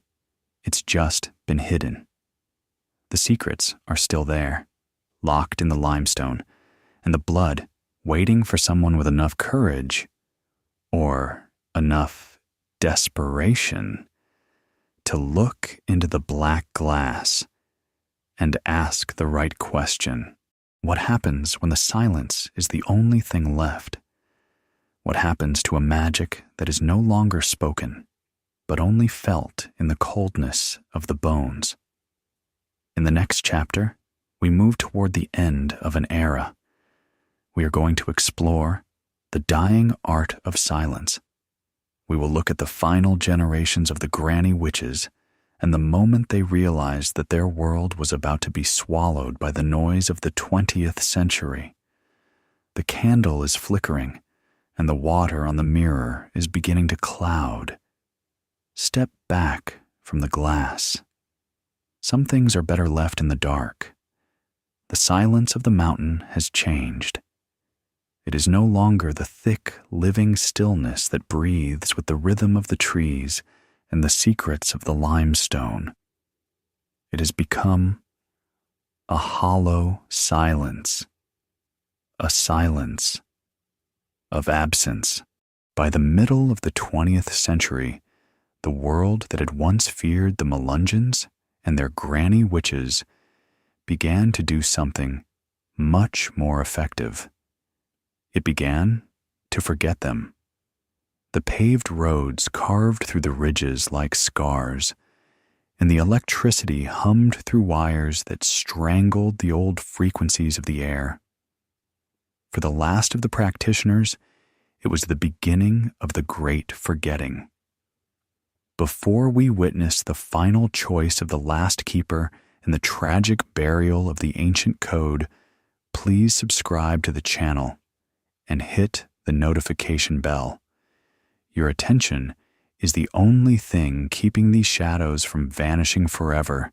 it's just been hidden. The secrets are still there, locked in the limestone, and the blood waiting for someone with enough courage or enough desperation to look into the black glass and ask the right question. What happens when the silence is the only thing left? What happens to a magic that is no longer spoken, but only felt in the coldness of the bones? In the next chapter, we move toward the end of an era. We are going to explore the dying art of silence. We will look at the final generations of the Granny Witches and the moment they realized that their world was about to be swallowed by the noise of the 20th century. The candle is flickering, and the water on the mirror is beginning to cloud. Step back from the glass. Some things are better left in the dark. The silence of the mountain has changed. It is no longer the thick, living stillness that breathes with the rhythm of the trees and the secrets of the limestone. It has become a hollow silence, a silence of absence. By the middle of the 20th century, the world that had once feared the Melungeons and their granny witches began to do something much more effective. It began to forget them. The paved roads carved through the ridges like scars, and the electricity hummed through wires that strangled the old frequencies of the air. For the last of the practitioners, it was the beginning of the great forgetting. Before we witness the final choice of the last keeper and the tragic burial of the ancient code, please subscribe to the channel and hit the notification bell. Your attention is the only thing keeping these shadows from vanishing forever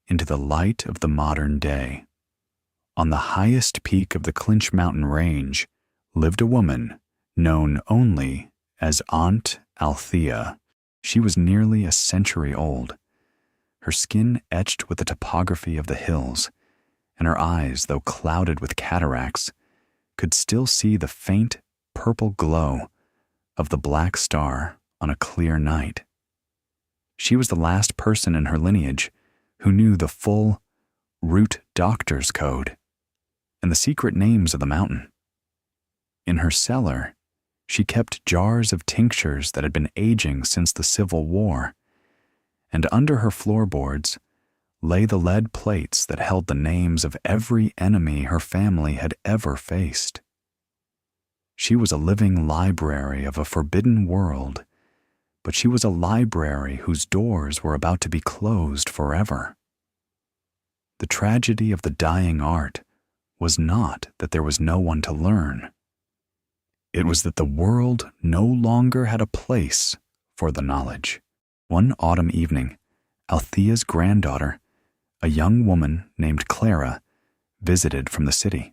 into the light of the modern day. On the highest peak of the Clinch Mountain Range lived a woman known only as Aunt Althea. She was nearly a century old, her skin etched with the topography of the hills, and her eyes, though clouded with cataracts, could still see the faint purple glow of the black star on a clear night. She was the last person in her lineage who knew the full root doctor's code and the secret names of the mountain. In her cellar, she kept jars of tinctures that had been aging since the Civil War, and under her floorboards lay the lead plates that held the names of every enemy her family had ever faced. She was a living library of a forbidden world, but she was a library whose doors were about to be closed forever. The tragedy of the dying art was not that there was no one to learn. It was that the world no longer had a place for the knowledge. One autumn evening, Althea's granddaughter, a young woman named Clara, visited from the city.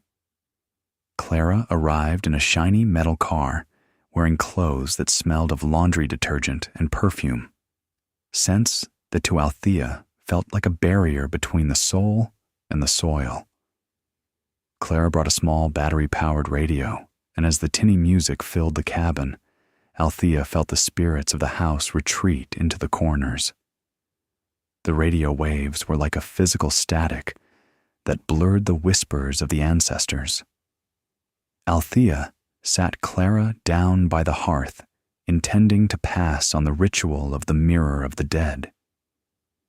Clara arrived in a shiny metal car, wearing clothes that smelled of laundry detergent and perfume, scents that to Althea felt like a barrier between the soul and the soil. Clara brought a small battery-powered radio, and as the tinny music filled the cabin, Althea felt the spirits of the house retreat into the corners. The radio waves were like a physical static that blurred the whispers of the ancestors. Althea sat Clara down by the hearth, intending to pass on the ritual of the mirror of the dead.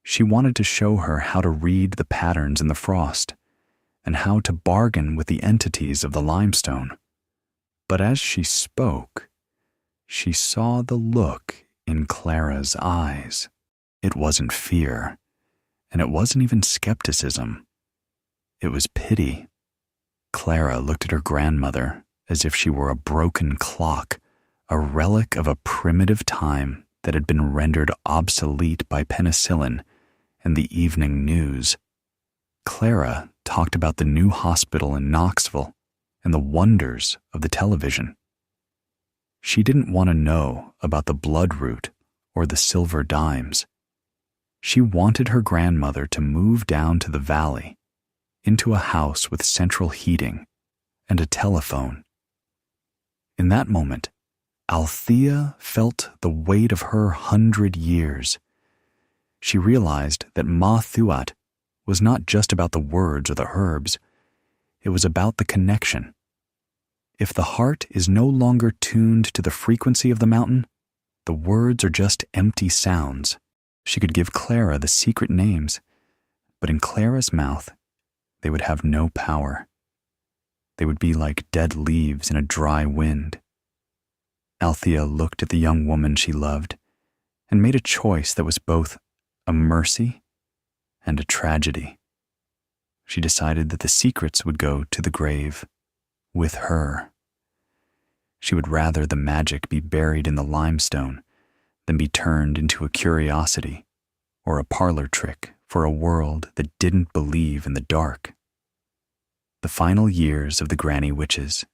She wanted to show her how to read the patterns in the frost and how to bargain with the entities of the limestone. But as she spoke, she saw the look in Clara's eyes. It wasn't fear, and it wasn't even skepticism. It was pity. Clara looked at her grandmother as if she were a broken clock, a relic of a primitive time that had been rendered obsolete by penicillin and the evening news. Clara talked about the new hospital in Knoxville and the wonders of the television. She didn't want to know about the bloodroot or the silver dimes. She wanted her grandmother to move down to the valley, into a house with central heating and a telephone. In that moment, Althea felt the weight of her 100 years. She realized that Ma Thuat was not just about the words or the herbs. It was about the connection. If the heart is no longer tuned to the frequency of the mountain, the words are just empty sounds. She could give Clara the secret names, but in Clara's mouth, they would have no power. They would be like dead leaves in a dry wind. Althea looked at the young woman she loved and made a choice that was both a mercy and a tragedy. She decided that the secrets would go to the grave with her. She would rather the magic be buried in the limestone than be turned into a curiosity or a parlor trick for a world that didn't believe in the dark. The final years of the Granny Witches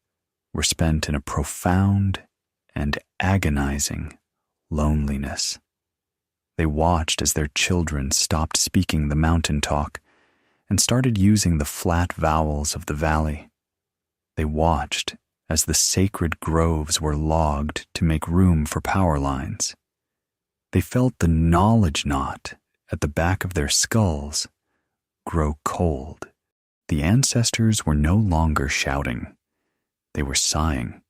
were spent in a profound and agonizing loneliness. They watched as their children stopped speaking the mountain talk and started using the flat vowels of the valley. They watched as the sacred groves were logged to make room for power lines. They felt the knowledge knot at the back of their skulls grow cold. The ancestors were no longer shouting. They were sighing.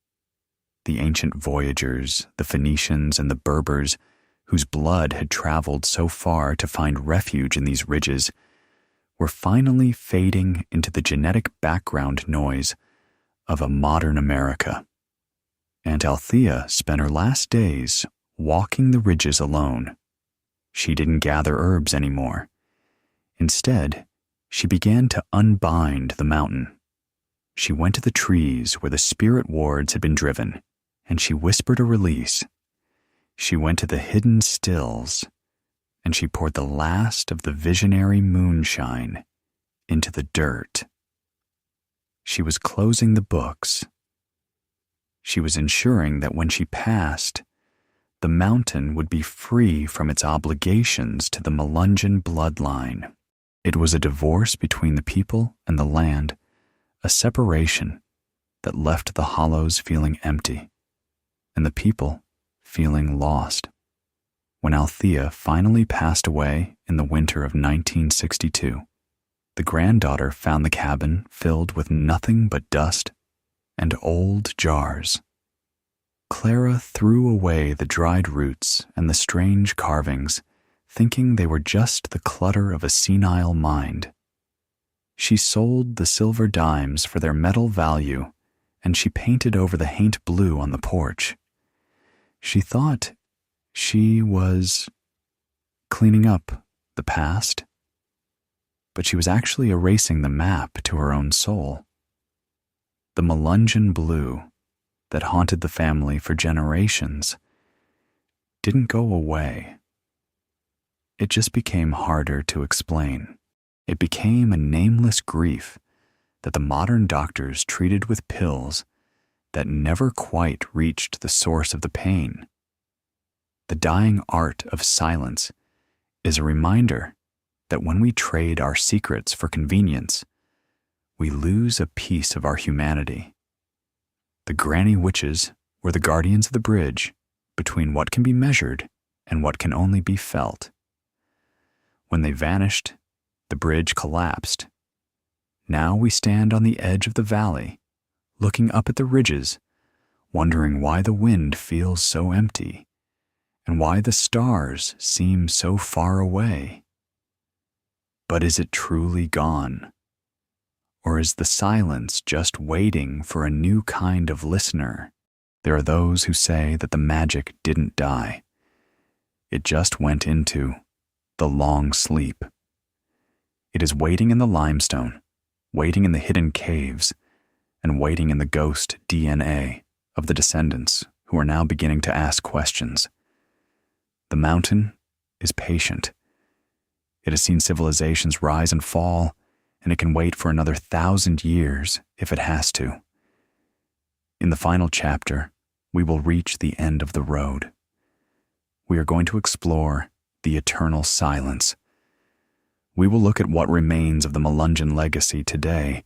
The ancient voyagers, the Phoenicians and the Berbers, whose blood had traveled so far to find refuge in these ridges, were finally fading into the genetic background noise of a modern America. Aunt Althea spent her last days walking the ridges alone. She didn't gather herbs anymore. Instead, she began to unbind the mountain. She went to the trees where the spirit wards had been driven, and she whispered a release. She went to the hidden stills, and she poured the last of the visionary moonshine into the dirt. She was closing the books. She was ensuring that when she passed, the mountain would be free from its obligations to the Melungeon bloodline. It was a divorce between the people and the land, a separation that left the hollows feeling empty and the people feeling lost. When Althea finally passed away in the winter of 1962, the granddaughter found the cabin filled with nothing but dust and old jars. Clara threw away the dried roots and the strange carvings, thinking they were just the clutter of a senile mind. She sold the silver dimes for their metal value, and she painted over the haint blue on the porch. She thought she was cleaning up the past, but she was actually erasing the map to her own soul. The Melungeon blue that haunted the family for generations didn't go away. It just became harder to explain. It became a nameless grief that the modern doctors treated with pills that never quite reached the source of the pain. The dying art of silence is a reminder that when we trade our secrets for convenience, we lose a piece of our humanity. The Granny Witches were the guardians of the bridge between what can be measured and what can only be felt. When they vanished, the bridge collapsed. Now we stand on the edge of the valley, looking up at the ridges, wondering why the wind feels so empty and why the stars seem so far away. But is it truly gone? Or is the silence just waiting for a new kind of listener? There are those who say that the magic didn't die. It just went into the long sleep. It is waiting in the limestone, waiting in the hidden caves, and waiting in the ghost DNA of the descendants who are now beginning to ask questions. The mountain is patient. It has seen civilizations rise and fall, and it can wait for another 1,000 years if it has to. In the final chapter, we will reach the end of the road. We are going to explore the eternal silence. We will look at what remains of the Melungeon legacy today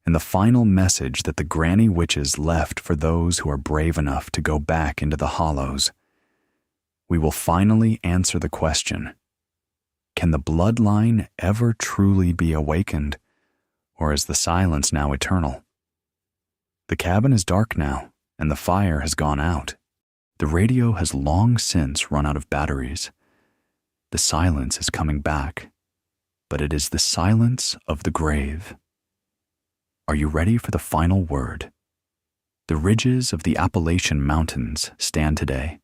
and the final message that the Granny Witches left for those who are brave enough to go back into the hollows. We will finally answer the question: can the bloodline ever truly be awakened, or is the silence now eternal? The cabin is dark now, and the fire has gone out. The radio has long since run out of batteries. The silence is coming back, but it is the silence of the grave. Are you ready for the final word? The ridges of the Appalachian Mountains stand today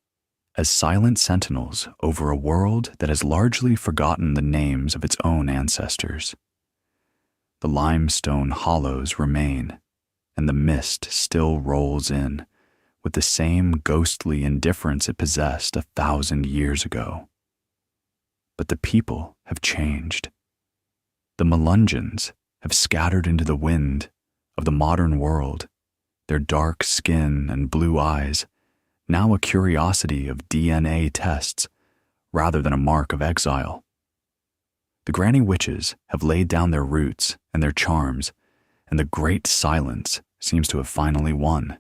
as silent sentinels over a world that has largely forgotten the names of its own ancestors. The limestone hollows remain, and the mist still rolls in, with the same ghostly indifference it possessed 1,000 years ago. But the people have changed. The Melungeons have scattered into the wind of the modern world, their dark skin and blue eyes, now a curiosity of DNA tests rather than a mark of exile. The Granny Witches have laid down their roots and their charms, and the great silence seems to have finally won.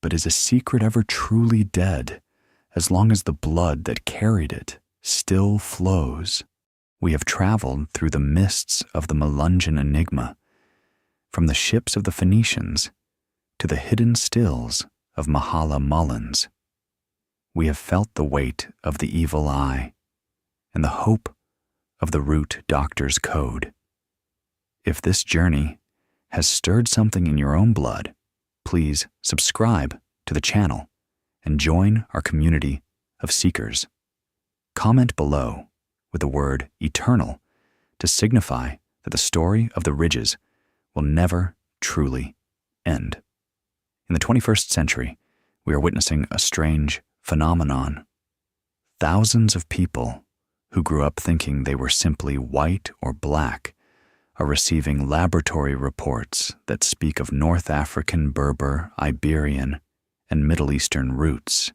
But is a secret ever truly dead as long as the blood that carried it still flows? We have traveled through the mists of the Melungeon enigma, from the ships of the Phoenicians to the hidden stills of Mahala Mullins. We have felt the weight of the evil eye and the hope of the root doctor's code. If this journey has stirred something in your own blood, please subscribe to the channel and join our community of seekers. Comment below with the word eternal to signify that the story of the ridges will never truly end. In the 21st century, we are witnessing a strange phenomenon. Thousands of people who grew up thinking they were simply white or black are receiving laboratory reports that speak of North African, Berber, Iberian, and Middle Eastern roots.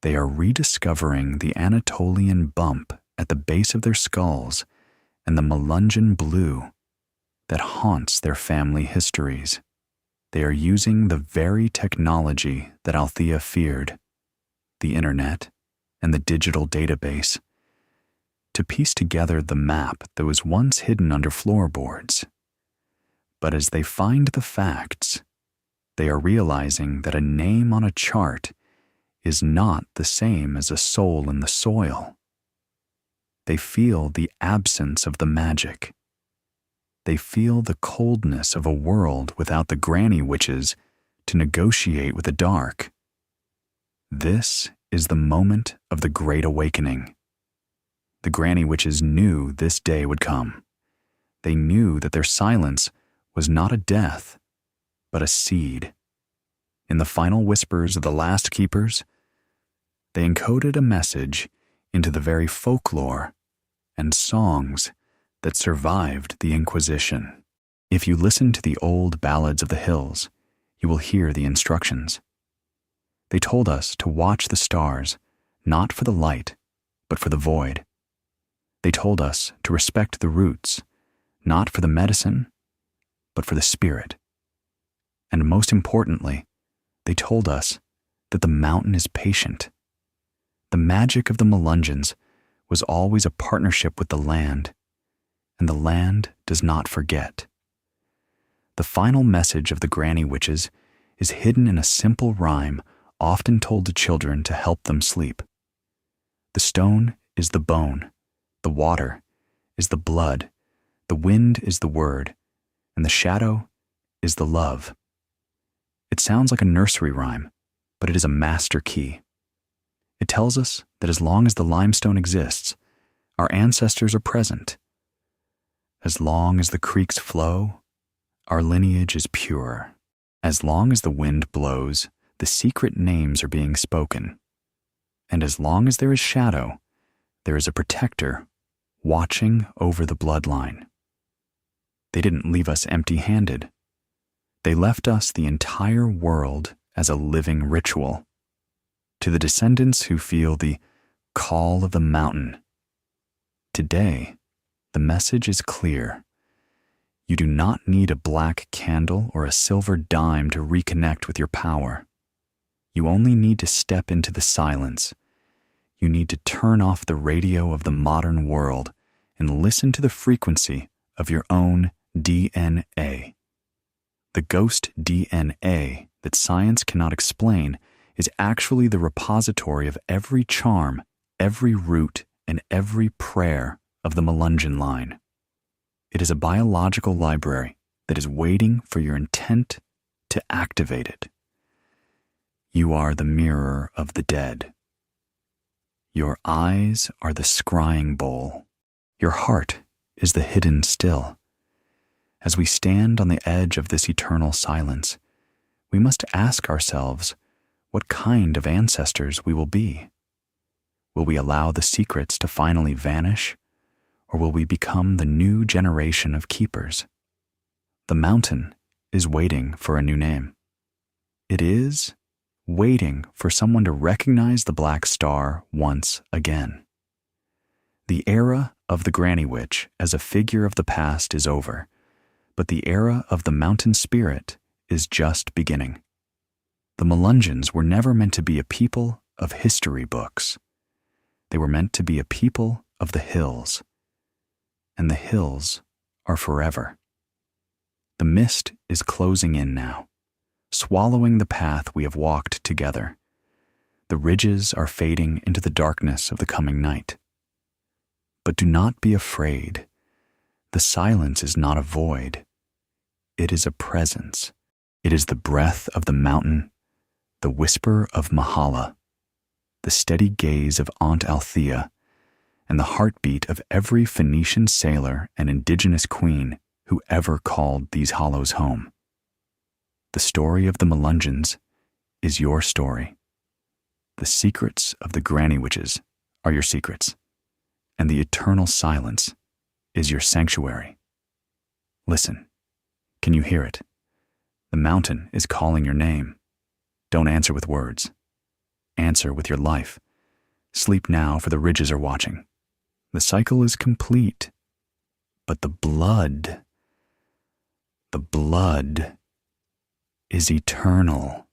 They are rediscovering the Anatolian bump at the base of their skulls and the Melungeon blue that haunts their family histories. They are using the very technology that Althea feared, the internet and the digital database, to piece together the map that was once hidden under floorboards. But as they find the facts, they are realizing that a name on a chart is not the same as a soul in the soil. They feel the absence of the magic. They feel the coldness of a world without the Granny Witches to negotiate with the dark. This is the moment of the Great Awakening. The Granny Witches knew this day would come. They knew that their silence was not a death, but a seed. In the final whispers of the last keepers, they encoded a message into the very folklore and songs that survived the Inquisition. If you listen to the old ballads of the hills, you will hear the instructions. They told us to watch the stars, not for the light, but for the void. They told us to respect the roots, not for the medicine, but for the spirit. And most importantly, they told us that the mountain is patient. The magic of the Melungeons was always a partnership with the land, and the land does not forget. The final message of the Granny Witches is hidden in a simple rhyme often told to children to help them sleep. The stone is the bone, the water is the blood, the wind is the word, and the shadow is the love. It sounds like a nursery rhyme, but it is a master key. It tells us that as long as the limestone exists, our ancestors are present. As long as the creeks flow, our lineage is pure. As long as the wind blows, the secret names are being spoken. And as long as there is shadow, there is a protector watching over the bloodline. They didn't leave us empty-handed. They left us the entire world as a living ritual. To the descendants who feel the call of the mountain, today, the message is clear. You do not need a black candle or a silver dime to reconnect with your power. You only need to step into the silence. You need to turn off the radio of the modern world and listen to the frequency of your own DNA. The ghost DNA that science cannot explain is actually the repository of every charm, every root, and every prayer of the Melungeon line. It is a biological library that is waiting for your intent to activate it. You are the mirror of the dead. Your eyes are the scrying bowl. Your heart is the hidden still. As we stand on the edge of this eternal silence, we must ask ourselves what kind of ancestors we will be. Will we allow the secrets to finally vanish, or will we become the new generation of keepers? The mountain is waiting for a new name. It is waiting for someone to recognize the black star once again. The era of the Granny Witch as a figure of the past is over, but the era of the mountain spirit is just beginning. The Melungeons were never meant to be a people of history books. They were meant to be a people of the hills, and the hills are forever. The mist is closing in now, swallowing the path we have walked together. The ridges are fading into the darkness of the coming night. But do not be afraid. The silence is not a void. It is a presence. It is the breath of the mountain, the whisper of Mahala, the steady gaze of Aunt Althea, and the heartbeat of every Phoenician sailor and indigenous queen who ever called these hollows home. The story of the Melungeons is your story. The secrets of the Granny Witches are your secrets, and the eternal silence is your sanctuary. Listen. Can you hear it? The mountain is calling your name. Don't answer with words. Answer with your life. Sleep now, for the ridges are watching. The cycle is complete, but the blood is eternal.